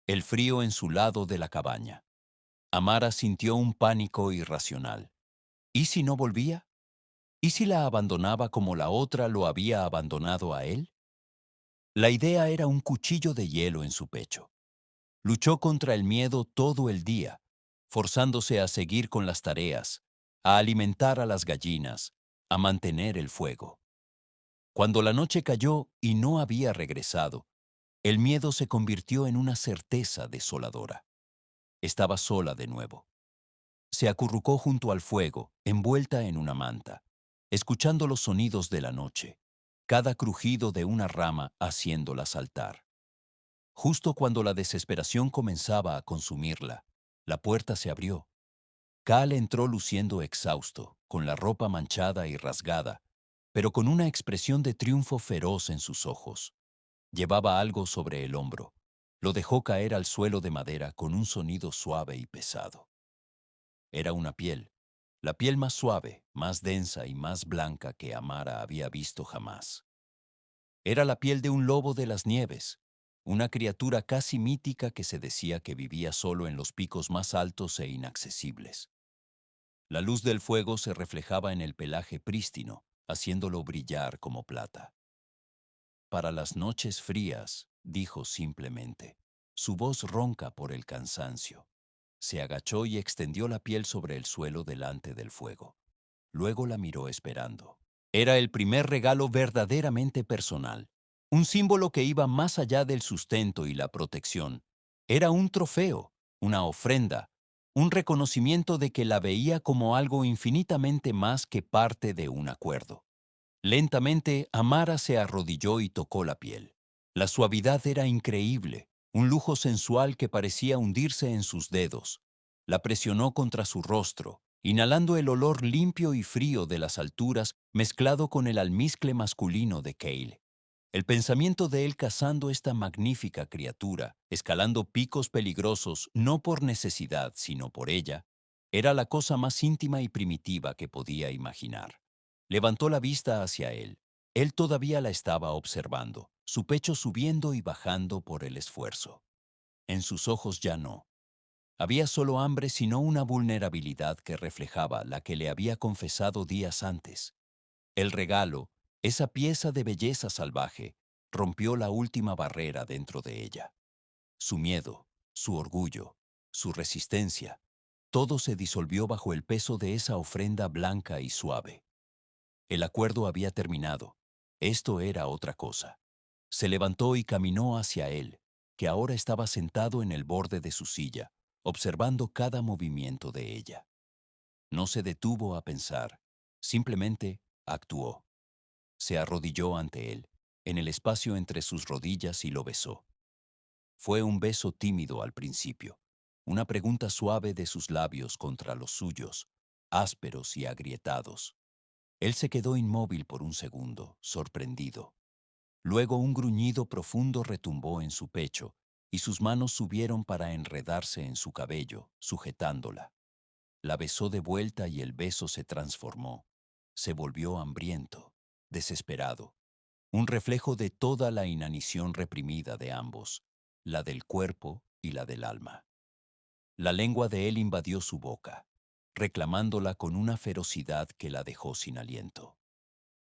S1: El frío en su lado de la cabaña. Amara sintió un pánico irracional. ¿Y si no volvía? ¿Y si la abandonaba como la otra lo había abandonado a él? La idea era un cuchillo de hielo en su pecho. Luchó contra el miedo todo el día, forzándose a seguir con las tareas, a alimentar a las gallinas, a mantener el fuego. Cuando la noche cayó y no había regresado, el miedo se convirtió en una certeza desoladora. Estaba sola de nuevo. Se acurrucó junto al fuego, envuelta en una manta, escuchando los sonidos de la noche, cada crujido de una rama haciéndola saltar. Justo cuando la desesperación comenzaba a consumirla, la puerta se abrió. Cal entró luciendo exhausto, con la ropa manchada y rasgada, pero con una expresión de triunfo feroz en sus ojos. Llevaba algo sobre el hombro. Lo dejó caer al suelo de madera con un sonido suave y pesado. Era una piel, la piel más suave, más densa y más blanca que Amara había visto jamás. Era la piel de un lobo de las nieves, una criatura casi mítica que se decía que vivía solo en los picos más altos e inaccesibles. La luz del fuego se reflejaba en el pelaje prístino, haciéndolo brillar como plata. Para las noches frías, dijo simplemente, su voz ronca por el cansancio. Se agachó y extendió la piel sobre el suelo delante del fuego. Luego la miró esperando. Era el primer regalo verdaderamente personal, un símbolo que iba más allá del sustento y la protección. Era un trofeo, una ofrenda, un reconocimiento de que la veía como algo infinitamente más que parte de un acuerdo. Lentamente, Amara se arrodilló y tocó la piel. La suavidad era increíble, un lujo sensual que parecía hundirse en sus dedos. La presionó contra su rostro, inhalando el olor limpio y frío de las alturas mezclado con el almizcle masculino de Cale. El pensamiento de él cazando esta magnífica criatura, escalando picos peligrosos no por necesidad, sino por ella, era la cosa más íntima y primitiva que podía imaginar. Levantó la vista hacia él. Él todavía la estaba observando, su pecho subiendo y bajando por el esfuerzo. En sus ojos ya no. Había solo hambre, sino una vulnerabilidad que reflejaba la que le había confesado días antes. El regalo, esa pieza de belleza salvaje, rompió la última barrera dentro de ella. Su miedo, su orgullo, su resistencia, todo se disolvió bajo el peso de esa ofrenda blanca y suave. El acuerdo había terminado. Esto era otra cosa. Se levantó y caminó hacia él, que ahora estaba sentado en el borde de su silla, observando cada movimiento de ella. No se detuvo a pensar, simplemente actuó. Se arrodilló ante él, en el espacio entre sus rodillas y lo besó. Fue un beso tímido al principio, una pregunta suave de sus labios contra los suyos, ásperos y agrietados. Él se quedó inmóvil por un segundo, sorprendido. Luego un gruñido profundo retumbó en su pecho y sus manos subieron para enredarse en su cabello, sujetándola. La besó de vuelta y el beso se transformó. Se volvió hambriento, desesperado. Un reflejo de toda la inanición reprimida de ambos, la del cuerpo y la del alma. La lengua de él invadió su boca, reclamándola con una ferocidad que la dejó sin aliento.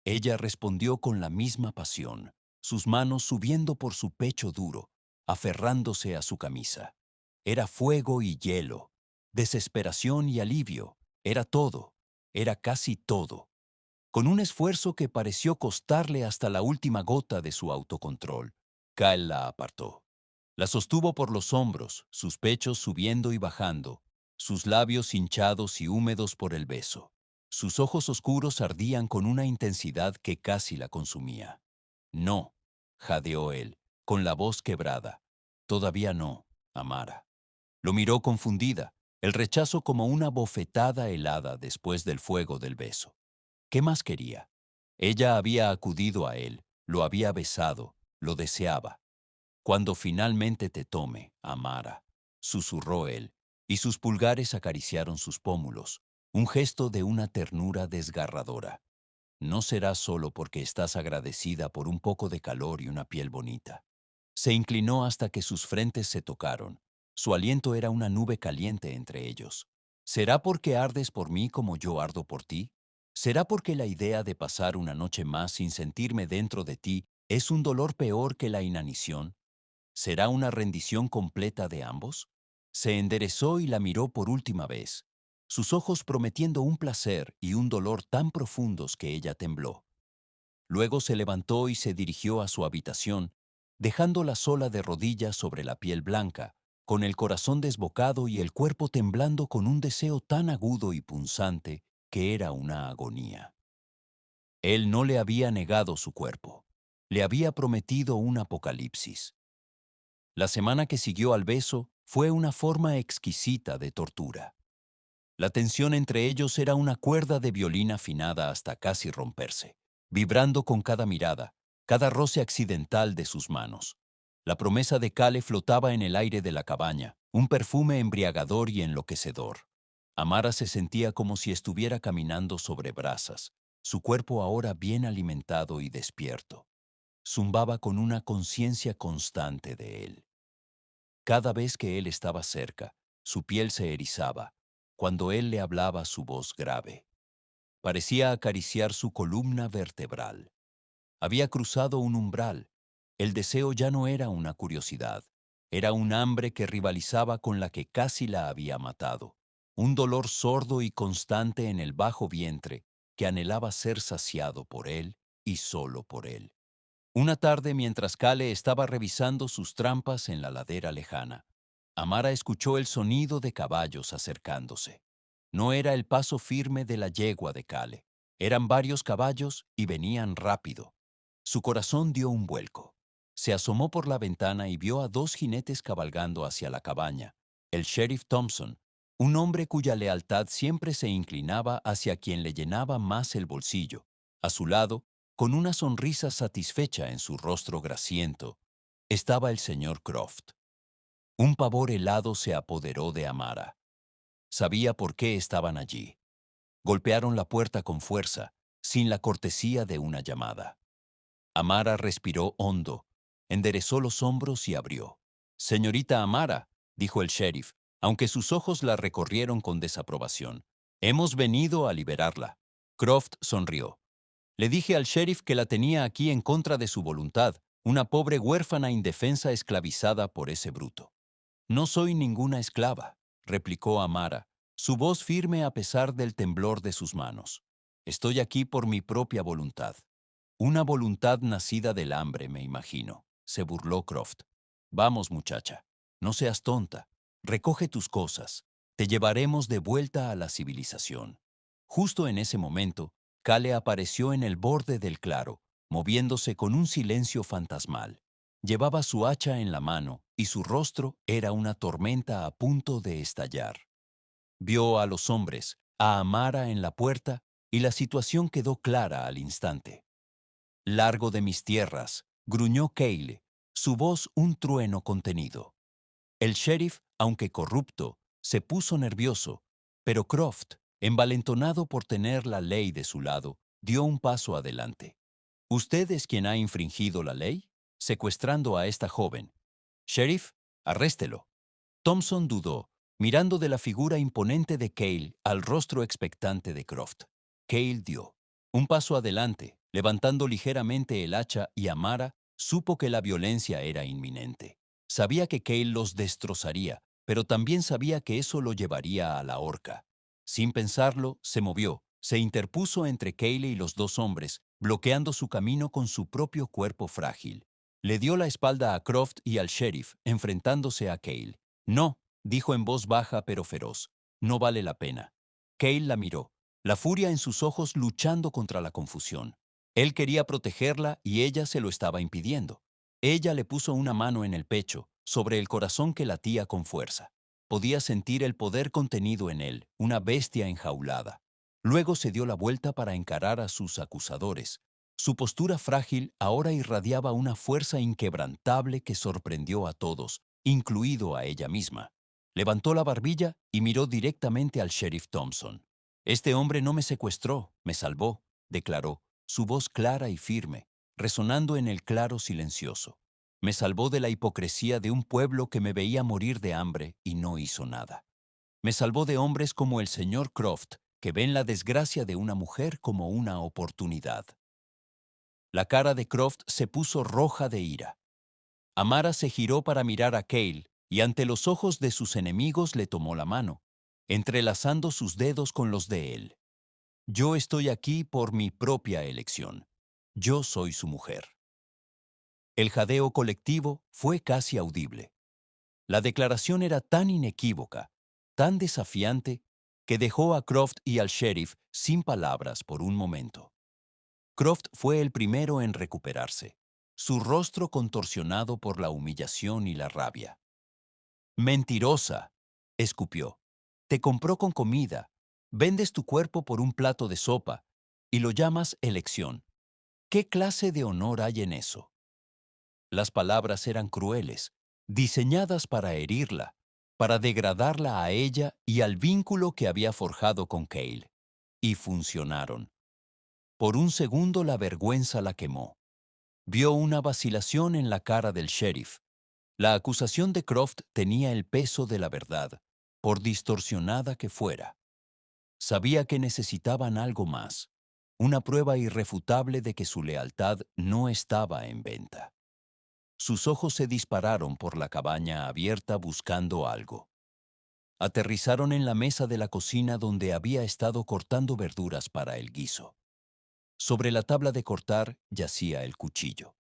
S1: Ella respondió con la misma pasión, sus manos subiendo por su pecho duro, aferrándose a su camisa. Era fuego y hielo, desesperación y alivio, era todo, era casi todo. Con un esfuerzo que pareció costarle hasta la última gota de su autocontrol, Kyle la apartó. La sostuvo por los hombros, sus pechos subiendo y bajando, sus labios hinchados y húmedos por el beso. Sus ojos oscuros ardían con una intensidad que casi la consumía. No, jadeó él, con la voz quebrada. Todavía no, Amara. Lo miró confundida, el rechazo como una bofetada helada después del fuego del beso. ¿Qué más quería? Ella había acudido a él, lo había besado, lo deseaba. Cuando finalmente te tome, Amara, susurró él, y sus pulgares acariciaron sus pómulos, un gesto de una ternura desgarradora. No será solo porque estás agradecida por un poco de calor y una piel bonita. Se inclinó hasta que sus frentes se tocaron. Su aliento era una nube caliente entre ellos. ¿Será porque ardes por mí como yo ardo por ti? ¿Será porque la idea de pasar una noche más sin sentirme dentro de ti es un dolor peor que la inanición? ¿Será una rendición completa de ambos? Se enderezó y la miró por última vez, sus ojos prometiendo un placer y un dolor tan profundos que ella tembló. Luego se levantó y se dirigió a su habitación, dejándola sola de rodillas sobre la piel blanca, con el corazón desbocado y el cuerpo temblando con un deseo tan agudo y punzante que era una agonía. Él no le había negado su cuerpo, le había prometido un apocalipsis. La semana que siguió al beso fue una forma exquisita de tortura. La tensión entre ellos era una cuerda de violín afinada hasta casi romperse, vibrando con cada mirada, cada roce accidental de sus manos. La promesa de Kale flotaba en el aire de la cabaña, un perfume embriagador y enloquecedor. Amara se sentía como si estuviera caminando sobre brasas, su cuerpo ahora bien alimentado y despierto. Zumbaba con una conciencia constante de él. Cada vez que él estaba cerca, su piel se erizaba. Cuando él le hablaba, su voz grave parecía acariciar su columna vertebral. Había cruzado un umbral. El deseo ya no era una curiosidad, era un hambre que rivalizaba con la que casi la había matado, un dolor sordo y constante en el bajo vientre que anhelaba ser saciado por él y solo por él. Una tarde, mientras Kale estaba revisando sus trampas en la ladera lejana, Amara escuchó el sonido de caballos acercándose. No era el paso firme de la yegua de Kale. Eran varios caballos y venían rápido. Su corazón dio un vuelco. Se asomó por la ventana y vio a dos jinetes cabalgando hacia la cabaña, el sheriff Thompson, un hombre cuya lealtad siempre se inclinaba hacia quien le llenaba más el bolsillo. A su lado, con una sonrisa satisfecha en su rostro grasiento, estaba el señor Croft. Un pavor helado se apoderó de Amara. Sabía por qué estaban allí. Golpearon la puerta con fuerza, sin la cortesía de una llamada. Amara respiró hondo, enderezó los hombros y abrió. «Señorita Amara», dijo el sheriff, aunque sus ojos la recorrieron con desaprobación. «Hemos venido a liberarla». Croft sonrió. «Le dije al sheriff que la tenía aquí en contra de su voluntad, una pobre huérfana indefensa esclavizada por ese bruto». «No soy ninguna esclava», replicó Amara, su voz firme a pesar del temblor de sus manos. «Estoy aquí por mi propia voluntad». «Una voluntad nacida del hambre, me imagino», se burló Croft. «Vamos, muchacha, no seas tonta. Recoge tus cosas. Te llevaremos de vuelta a la civilización». Justo en ese momento, Cale apareció en el borde del claro, moviéndose con un silencio fantasmal. Llevaba su hacha en la mano y su rostro era una tormenta a punto de estallar. Vio a los hombres, a Amara en la puerta, y la situación quedó clara al instante. «Largo de mis tierras», gruñó Cale, su voz un trueno contenido. El sheriff, aunque corrupto, se puso nervioso, pero Croft, envalentonado por tener la ley de su lado, dio un paso adelante. «¿Usted es quien ha infringido la ley? Secuestrando a esta joven. Sheriff, arréstelo». Thompson dudó, mirando de la figura imponente de Cale al rostro expectante de Croft. Cale dio un paso adelante, levantando ligeramente el hacha, y Amara supo que la violencia era inminente. Sabía que Cale los destrozaría, pero también sabía que eso lo llevaría a la horca. Sin pensarlo, se movió, se interpuso entre Cale y los dos hombres, bloqueando su camino con su propio cuerpo frágil. Le dio la espalda a Croft y al sheriff, enfrentándose a Cale. «No», dijo en voz baja pero feroz, «no vale la pena». Cale la miró, la furia en sus ojos luchando contra la confusión. Él quería protegerla y ella se lo estaba impidiendo. Ella le puso una mano en el pecho, sobre el corazón que latía con fuerza. Podía sentir el poder contenido en él, una bestia enjaulada. Luego se dio la vuelta para encarar a sus acusadores. Su postura frágil ahora irradiaba una fuerza inquebrantable que sorprendió a todos, incluido a ella misma. Levantó la barbilla y miró directamente al sheriff Thompson. «Este hombre no me secuestró, me salvó», declaró, su voz clara y firme, resonando en el claro silencioso. «Me salvó de la hipocresía de un pueblo que me veía morir de hambre y no hizo nada. Me salvó de hombres como el señor Croft, que ven la desgracia de una mujer como una oportunidad». La cara de Croft se puso roja de ira. Amara se giró para mirar a Cale y ante los ojos de sus enemigos le tomó la mano, entrelazando sus dedos con los de él. «Yo estoy aquí por mi propia elección. Yo soy su mujer». El jadeo colectivo fue casi audible. La declaración era tan inequívoca, tan desafiante, que dejó a Croft y al sheriff sin palabras por un momento. Croft fue el primero en recuperarse, su rostro contorsionado por la humillación y la rabia. «Mentirosa», escupió. «Te compró con comida, vendes tu cuerpo por un plato de sopa y lo llamas elección. ¿Qué clase de honor hay en eso?». Las palabras eran crueles, diseñadas para herirla, para degradarla a ella y al vínculo que había forjado con Cale. Y funcionaron. Por un segundo la vergüenza la quemó. Vio una vacilación en la cara del sheriff. La acusación de Croft tenía el peso de la verdad, por distorsionada que fuera. Sabía que necesitaban algo más, una prueba irrefutable de que su lealtad no estaba en venta. Sus ojos se dispararon por la cabaña abierta buscando algo. Aterrizaron en la mesa de la cocina donde había estado cortando verduras para el guiso. Sobre la tabla de cortar yacía el cuchillo.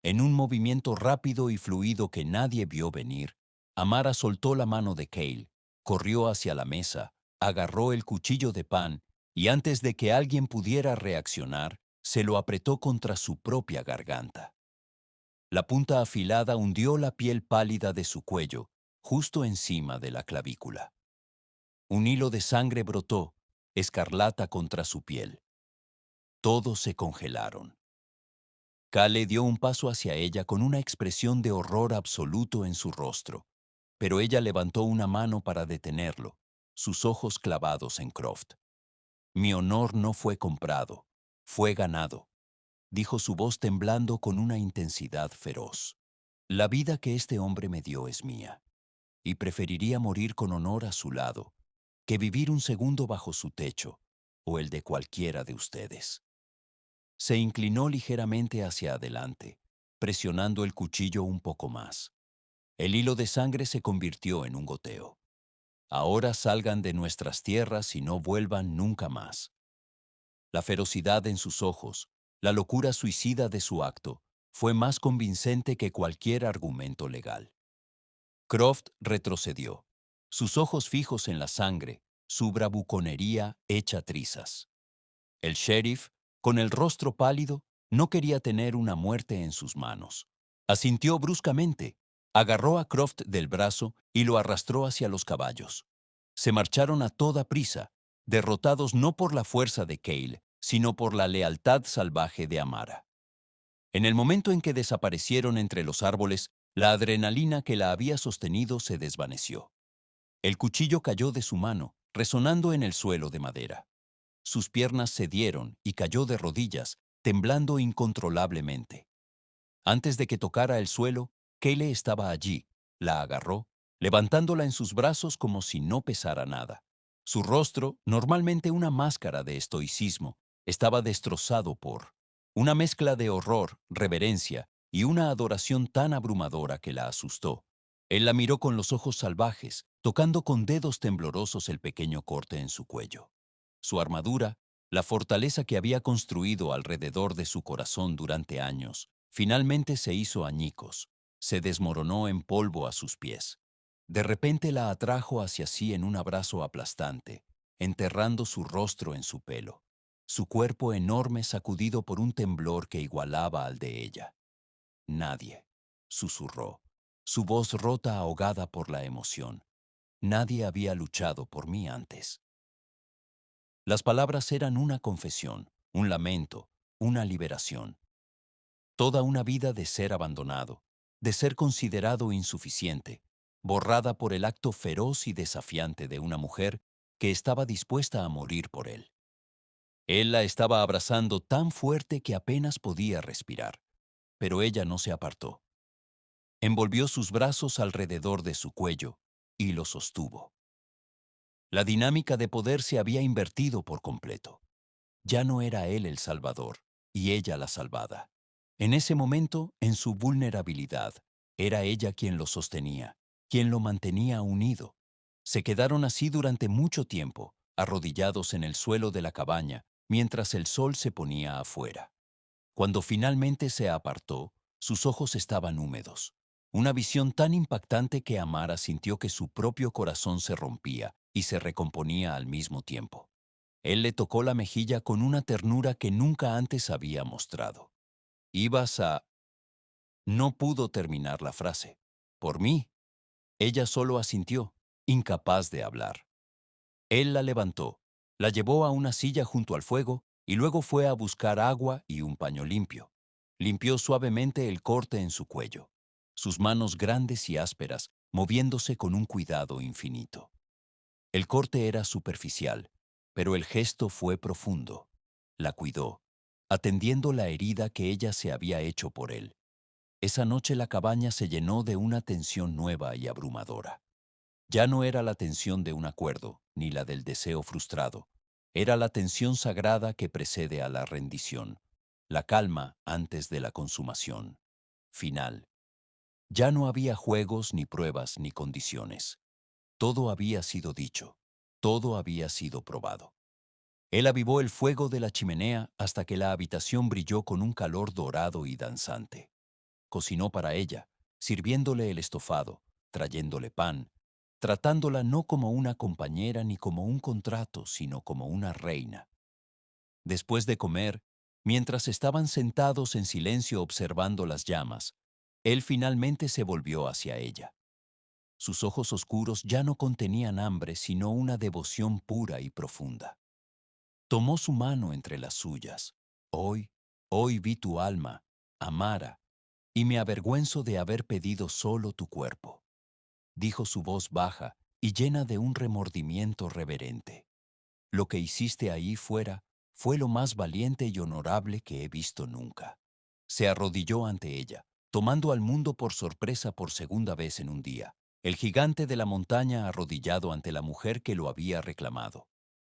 S1: En un movimiento rápido y fluido que nadie vio venir, Amara soltó la mano de Cale, corrió hacia la mesa, agarró el cuchillo de pan y antes de que alguien pudiera reaccionar, se lo apretó contra su propia garganta. La punta afilada hundió la piel pálida de su cuello, justo encima de la clavícula. Un hilo de sangre brotó, escarlata contra su piel. Todos se congelaron. Kale dio un paso hacia ella con una expresión de horror absoluto en su rostro, pero ella levantó una mano para detenerlo, sus ojos clavados en Croft. Mi honor no fue comprado, fue ganado, dijo su voz temblando con una intensidad feroz. La vida que este hombre me dio es mía, y preferiría morir con honor a su lado, que vivir un segundo bajo su techo, o el de cualquiera de ustedes. Se inclinó ligeramente hacia adelante, presionando el cuchillo un poco más. El hilo de sangre se convirtió en un goteo. Ahora salgan de nuestras tierras y no vuelvan nunca más. La ferocidad en sus ojos, la locura suicida de su acto, fue más convincente que cualquier argumento legal. Croft retrocedió, sus ojos fijos en la sangre, su bravuconería hecha trizas. El sheriff, con el rostro pálido, no quería tener una muerte en sus manos. Asintió bruscamente, agarró a Croft del brazo y lo arrastró hacia los caballos. Se marcharon a toda prisa, derrotados no por la fuerza de Cale, sino por la lealtad salvaje de Amara. En el momento en que desaparecieron entre los árboles, la adrenalina que la había sostenido se desvaneció. El cuchillo cayó de su mano, resonando en el suelo de madera. Sus piernas cedieron y cayó de rodillas, temblando incontrolablemente. Antes de que tocara el suelo, Kale estaba allí, la agarró, levantándola en sus brazos como si no pesara nada. Su rostro, normalmente una máscara de estoicismo, estaba destrozado por una mezcla de horror, reverencia y una adoración tan abrumadora que la asustó. Él la miró con los ojos salvajes, tocando con dedos temblorosos el pequeño corte en su cuello. Su armadura, la fortaleza que había construido alrededor de su corazón durante años, finalmente se hizo añicos, se desmoronó en polvo a sus pies. De repente la atrajo hacia sí en un abrazo aplastante, enterrando su rostro en su pelo, su cuerpo enorme sacudido por un temblor que igualaba al de ella. Nadie, susurró, su voz rota ahogada por la emoción. Nadie había luchado por mí antes. Las palabras eran una confesión, un lamento, una liberación. Toda una vida de ser abandonado, de ser considerado insuficiente, borrada por el acto feroz y desafiante de una mujer que estaba dispuesta a morir por él. Él la estaba abrazando tan fuerte que apenas podía respirar, pero ella no se apartó. Envolvió sus brazos alrededor de su cuello y lo sostuvo. La dinámica de poder se había invertido por completo. Ya no era él el salvador y ella la salvada. En ese momento, en su vulnerabilidad, era ella quien lo sostenía, quien lo mantenía unido. Se quedaron así durante mucho tiempo, arrodillados en el suelo de la cabaña, mientras el sol se ponía afuera. Cuando finalmente se apartó, sus ojos estaban húmedos. Una visión tan impactante que Amara sintió que su propio corazón se rompía y se recomponía al mismo tiempo. Él le tocó la mejilla con una ternura que nunca antes había mostrado. «Ibas a...» No pudo terminar la frase. «¿Por mí?» Ella solo asintió, incapaz de hablar. Él la levantó, la llevó a una silla junto al fuego y luego fue a buscar agua y un paño limpio. Limpió suavemente el corte en su cuello, sus manos grandes y ásperas, moviéndose con un cuidado infinito. El corte era superficial, pero el gesto fue profundo. La cuidó, atendiendo la herida que ella se había hecho por él. Esa noche la cabaña se llenó de una tensión nueva y abrumadora. Ya no era la tensión de un acuerdo, ni la del deseo frustrado. Era la tensión sagrada que precede a la rendición, la calma antes de la consumación. Final. Ya no había juegos, ni pruebas, ni condiciones. Todo había sido dicho, todo había sido probado. Él avivó el fuego de la chimenea hasta que la habitación brilló con un calor dorado y danzante. Cocinó para ella, sirviéndole el estofado, trayéndole pan, tratándola no como una compañera ni como un contrato, sino como una reina. Después de comer, mientras estaban sentados en silencio observando las llamas, él finalmente se volvió hacia ella. Sus ojos oscuros ya no contenían hambre, sino una devoción pura y profunda. Tomó su mano entre las suyas. Hoy, hoy vi tu alma, Amara, y me avergüenzo de haber pedido solo tu cuerpo, dijo su voz baja y llena de un remordimiento reverente. Lo que hiciste ahí fuera fue lo más valiente y honorable que he visto nunca. Se arrodilló ante ella, tomando al mundo por sorpresa por segunda vez en un día, el gigante de la montaña arrodillado ante la mujer que lo había reclamado.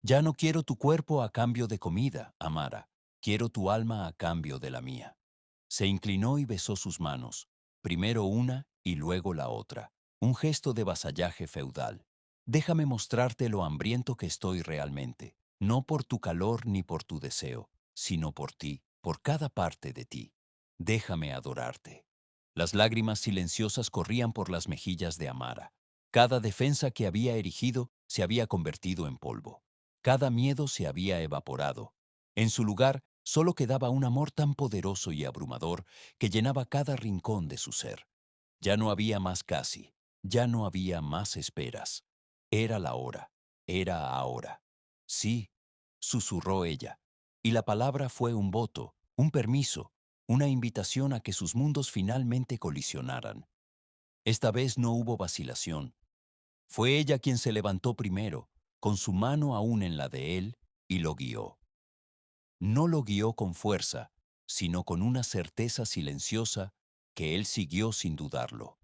S1: Ya no quiero tu cuerpo a cambio de comida, Amara, quiero tu alma a cambio de la mía. Se inclinó y besó sus manos, primero una y luego la otra, un gesto de vasallaje feudal. Déjame mostrarte lo hambriento que estoy realmente, no por tu calor ni por tu deseo, sino por ti, por cada parte de ti. Déjame adorarte. Las lágrimas silenciosas corrían por las mejillas de Amara. Cada defensa que había erigido se había convertido en polvo. Cada miedo se había evaporado. En su lugar solo quedaba un amor tan poderoso y abrumador que llenaba cada rincón de su ser. Ya no había más casi, ya no había más esperas. Era la hora, era ahora. Sí, susurró ella, y la palabra fue un voto, un permiso, una invitación a que sus mundos finalmente colisionaran. Esta vez no hubo vacilación. Fue ella quien se levantó primero, con su mano aún en la de él, y lo guió. No lo guió con fuerza, sino con una certeza silenciosa que él siguió sin dudarlo.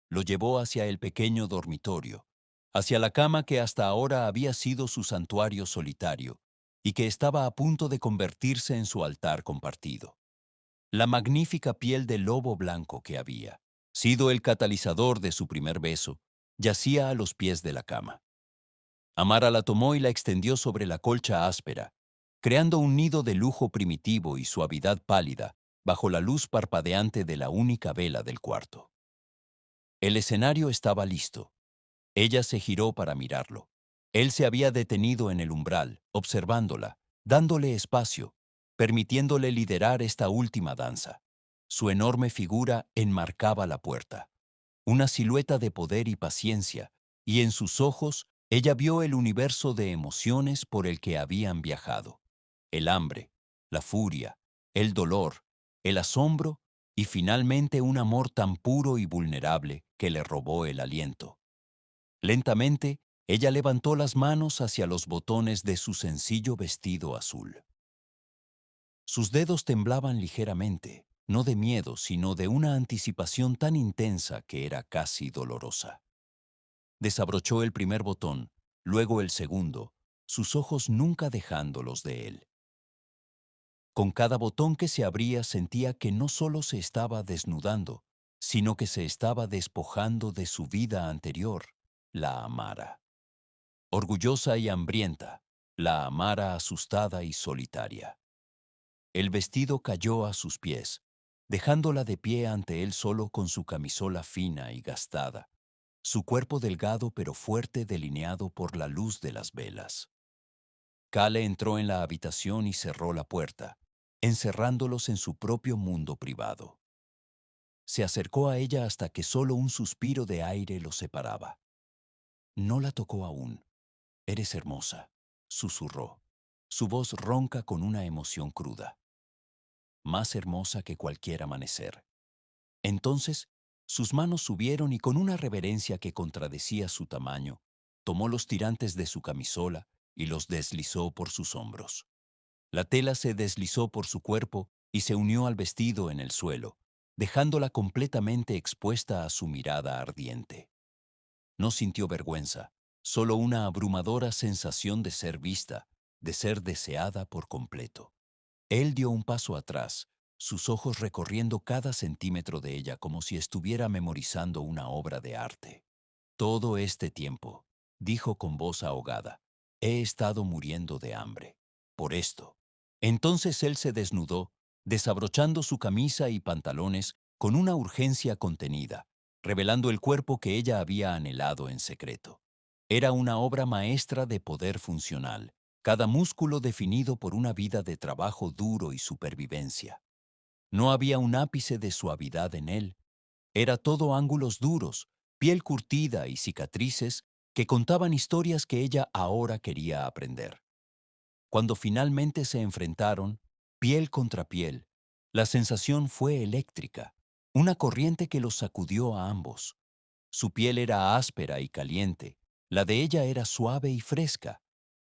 S1: Lo llevó hacia el pequeño dormitorio, hacia la cama que hasta ahora había sido su santuario solitario y que estaba a punto de convertirse en su altar compartido. La magnífica piel de lobo blanco que había sido el catalizador de su primer beso yacía a los pies de la cama. Amara la tomó y la extendió sobre la colcha áspera, creando un nido de lujo primitivo y suavidad pálida bajo la luz parpadeante de la única vela del cuarto. El escenario estaba listo. Ella se giró para mirarlo. Él se había detenido en el umbral, observándola, dándole espacio, permitiéndole liderar esta última danza. Su enorme figura enmarcaba la puerta, una silueta de poder y paciencia, y en sus ojos ella vio el universo de emociones por el que habían viajado. El hambre, la furia, el dolor, el asombro y finalmente un amor tan puro y vulnerable que le robó el aliento. Lentamente, ella levantó las manos hacia los botones de su sencillo vestido azul. Sus dedos temblaban ligeramente, no de miedo, sino de una anticipación tan intensa que era casi dolorosa. Desabrochó el primer botón, luego el segundo, sus ojos nunca dejándolos de él. Con cada botón que se abría sentía que no solo se estaba desnudando, sino que se estaba despojando de su vida anterior, la Amara. Orgullosa y hambrienta, la Amara asustada y solitaria. El vestido cayó a sus pies, dejándola de pie ante él solo con su camisola fina y gastada, su cuerpo delgado pero fuerte delineado por la luz de las velas. Kale entró en la habitación y cerró la puerta, encerrándolos en su propio mundo privado. Se acercó a ella hasta que solo un suspiro de aire los separaba. No la tocó aún. «Eres hermosa», susurró, su voz ronca con una emoción cruda. «Más hermosa que cualquier amanecer». Entonces, sus manos subieron y con una reverencia que contradecía su tamaño, tomó los tirantes de su camisola y los deslizó por sus hombros. La tela se deslizó por su cuerpo y se unió al vestido en el suelo, dejándola completamente expuesta a su mirada ardiente. No sintió vergüenza, solo una abrumadora sensación de ser vista, de ser deseada por completo. Él dio un paso atrás, sus ojos recorriendo cada centímetro de ella como si estuviera memorizando una obra de arte. «Todo este tiempo», dijo con voz ahogada, «he estado muriendo de hambre. Por esto». Entonces él se desnudó, desabrochando su camisa y pantalones con una urgencia contenida, revelando el cuerpo que ella había anhelado en secreto. Era una obra maestra de poder funcional, cada músculo definido por una vida de trabajo duro y supervivencia. No había un ápice de suavidad en él. Era todo ángulos duros, piel curtida y cicatrices que contaban historias que ella ahora quería aprender. Cuando finalmente se enfrentaron, piel contra piel, la sensación fue eléctrica, una corriente que los sacudió a ambos. Su piel era áspera y caliente, la de ella era suave y fresca.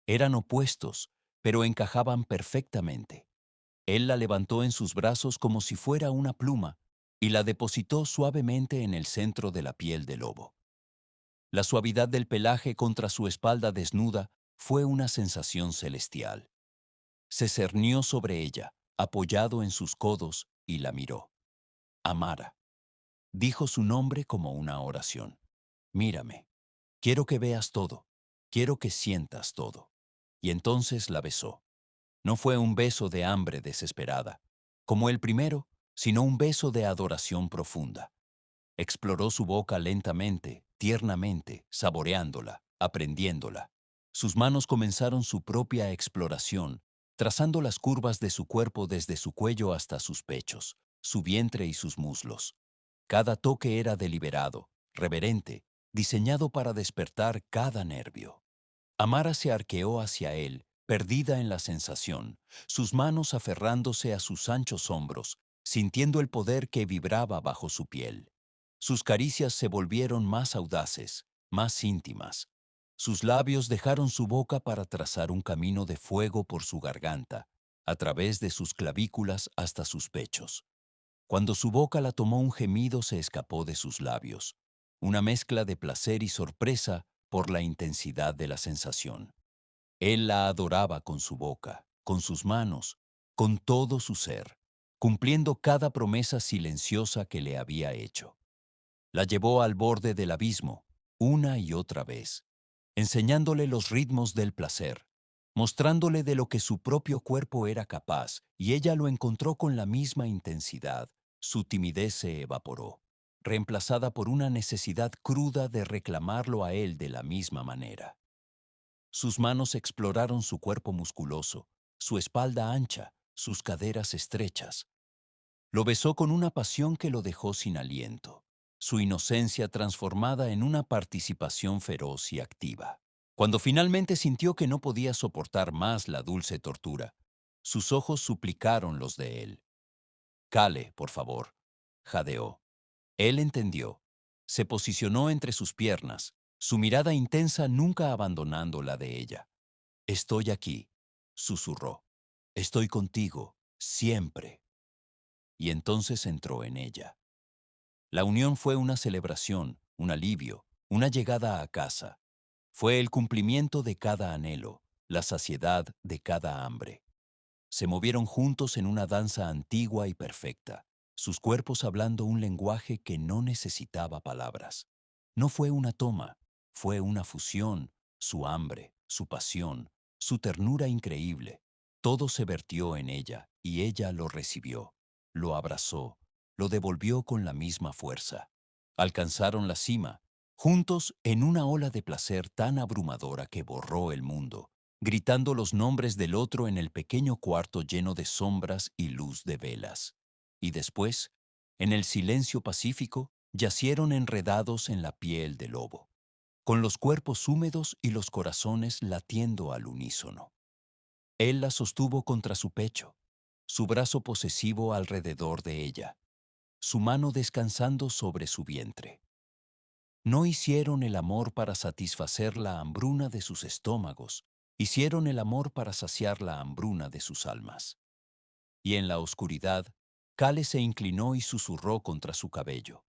S1: Eran opuestos, pero encajaban perfectamente. Él la levantó en sus brazos como si fuera una pluma y la depositó suavemente en el centro de la piel del lobo. La suavidad del pelaje contra su espalda desnuda fue una sensación celestial. Se cernió sobre ella, apoyado en sus codos, y la miró. Amara. Dijo su nombre como una oración. Mírame. Quiero que veas todo. Quiero que sientas todo. Y entonces la besó. No fue un beso de hambre desesperada, como el primero, sino un beso de adoración profunda. Exploró su boca lentamente, tiernamente, saboreándola, aprendiéndola. Sus manos comenzaron su propia exploración, trazando las curvas de su cuerpo desde su cuello hasta sus pechos, su vientre y sus muslos. Cada toque era deliberado, reverente, diseñado para despertar cada nervio. Amara se arqueó hacia él, perdida en la sensación, sus manos aferrándose a sus anchos hombros, sintiendo el poder que vibraba bajo su piel. Sus caricias se volvieron más audaces, más íntimas. Sus labios dejaron su boca para trazar un camino de fuego por su garganta, a través de sus clavículas hasta sus pechos. Cuando su boca la tomó, un gemido se escapó de sus labios, una mezcla de placer y sorpresa por la intensidad de la sensación. Él la adoraba con su boca, con sus manos, con todo su ser, cumpliendo cada promesa silenciosa que le había hecho. La llevó al borde del abismo, una y otra vez, enseñándole los ritmos del placer, mostrándole de lo que su propio cuerpo era capaz, y ella lo encontró con la misma intensidad. Su timidez se evaporó, reemplazada por una necesidad cruda de reclamarlo a él de la misma manera. Sus manos exploraron su cuerpo musculoso, su espalda ancha, sus caderas estrechas. Lo besó con una pasión que lo dejó sin aliento, su inocencia transformada en una participación feroz y activa. Cuando finalmente sintió que no podía soportar más la dulce tortura, sus ojos suplicaron los de él. «Cale, por favor», jadeó. Él entendió. Se posicionó entre sus piernas, su mirada intensa nunca abandonando la de ella. «Estoy aquí», susurró. «Estoy contigo, siempre». Y entonces entró en ella. La unión fue una celebración, un alivio, una llegada a casa. Fue el cumplimiento de cada anhelo, la saciedad de cada hambre. Se movieron juntos en una danza antigua y perfecta, sus cuerpos hablando un lenguaje que no necesitaba palabras. No fue una toma, fue una fusión, su hambre, su pasión, su ternura increíble. Todo se vertió en ella y ella lo recibió, lo abrazó, lo devolvió con la misma fuerza. Alcanzaron la cima, juntos en una ola de placer tan abrumadora que borró el mundo, gritando los nombres del otro en el pequeño cuarto lleno de sombras y luz de velas. Y después, en el silencio pacífico, yacieron enredados en la piel del lobo, con los cuerpos húmedos y los corazones latiendo al unísono. Él la sostuvo contra su pecho, su brazo posesivo alrededor de ella, su mano descansando sobre su vientre. No hicieron el amor para satisfacer la hambruna de sus estómagos, hicieron el amor para saciar la hambruna de sus almas. Y en la oscuridad, Kale se inclinó y susurró contra su cabello.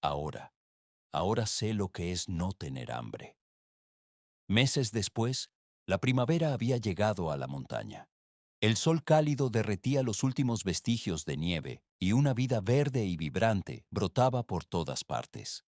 S1: Ahora, ahora sé lo que es no tener hambre. Meses después, la primavera había llegado a la montaña. El sol cálido derretía los últimos vestigios de nieve y una vida verde y vibrante brotaba por todas partes.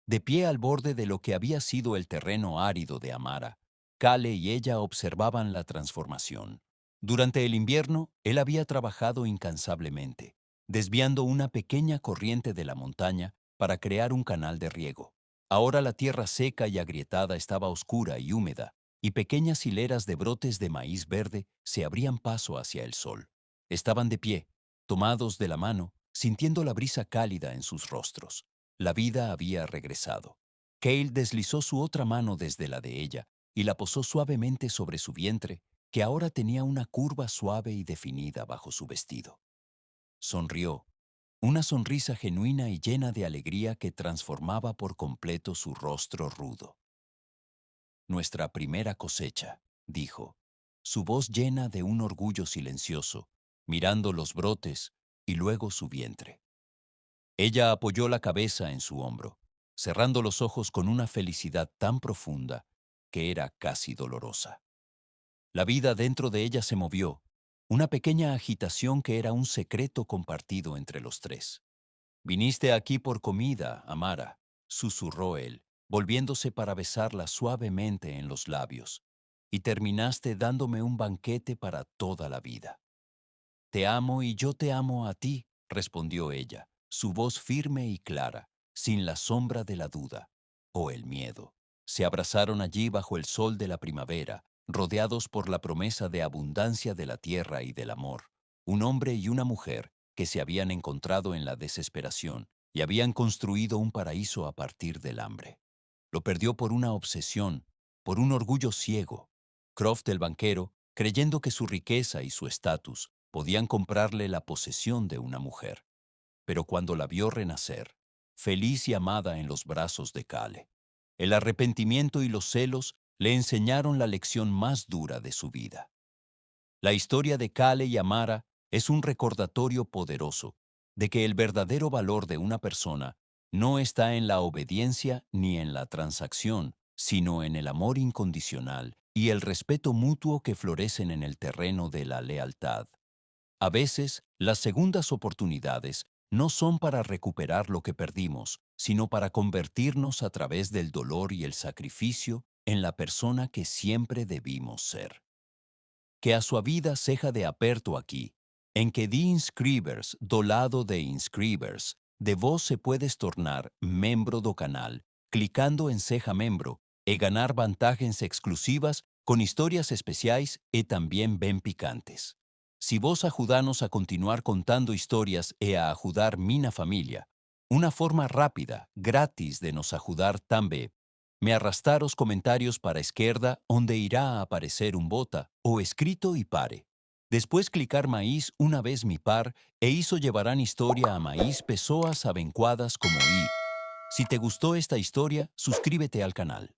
S1: De pie al borde de lo que había sido el terreno árido de Amara, Kale y ella observaban la transformación. Durante el invierno, él había trabajado incansablemente, desviando una pequeña corriente de la montaña para crear un canal de riego. Ahora la tierra seca y agrietada estaba oscura y húmeda, y pequeñas hileras de brotes de maíz verde se abrían paso hacia el sol. Estaban de pie, tomados de la mano, sintiendo la brisa cálida en sus rostros. La vida había regresado. Cale deslizó su otra mano desde la de ella y la posó suavemente sobre su vientre, que ahora tenía una curva suave y definida bajo su vestido. Sonrió, una sonrisa genuina y llena de alegría que transformaba por completo su rostro rudo. Nuestra primera cosecha, dijo, su voz llena de un orgullo silencioso, mirando los brotes y luego su vientre. Ella apoyó la cabeza en su hombro, cerrando los ojos con una felicidad tan profunda que era casi dolorosa. La vida dentro de ella se movió, una pequeña agitación que era un secreto compartido entre los tres. «Viniste aquí por comida, Amara», susurró él, volviéndose para besarla suavemente en los labios, «y terminaste dándome un banquete para toda la vida». «Te amo y yo te amo a ti», respondió ella, su voz firme y clara, sin la sombra de la duda o el miedo. Se abrazaron allí bajo el sol de la primavera, rodeados por la promesa de abundancia de la tierra y del amor. Un hombre y una mujer que se habían encontrado en la desesperación y habían construido un paraíso a partir del hambre. Lo perdió por una obsesión, por un orgullo ciego. Croft el banquero, creyendo que su riqueza y su estatus podían comprarle la posesión de una mujer. Pero cuando la vio renacer, feliz y amada en los brazos de Cale, el arrepentimiento y los celos le enseñaron la lección más dura de su vida. La historia de Cale y Amara es un recordatorio poderoso de que el verdadero valor de una persona no está en la obediencia ni en la transacción, sino en el amor incondicional y el respeto mutuo que florecen en el terreno de la lealtad. A veces, las segundas oportunidades no son para recuperar lo que perdimos, sino para convertirnos a través del dolor y el sacrificio en la persona que siempre debimos ser. Que a sua vida seja de aperto aqui, em que de inscribers do lado de inscribers, de vos se puedes tornar membro do canal, clicando en Seja Membro e ganar vantagens exclusivas con historias especiais e también ben picantes. Si vos ajudanos a continuar contando historias e a ajudar mina familia, una forma rápida, gratis de nos ajudar también. Me arrastrar os comentarios para a esquerda, onde irá a aparecer un bota, o escrito y pare. Después clicar maíz una vez mi par, e hizo llevarán historia a maíz pessoas abençoadas como I. Si te gustó esta historia, suscríbete al canal.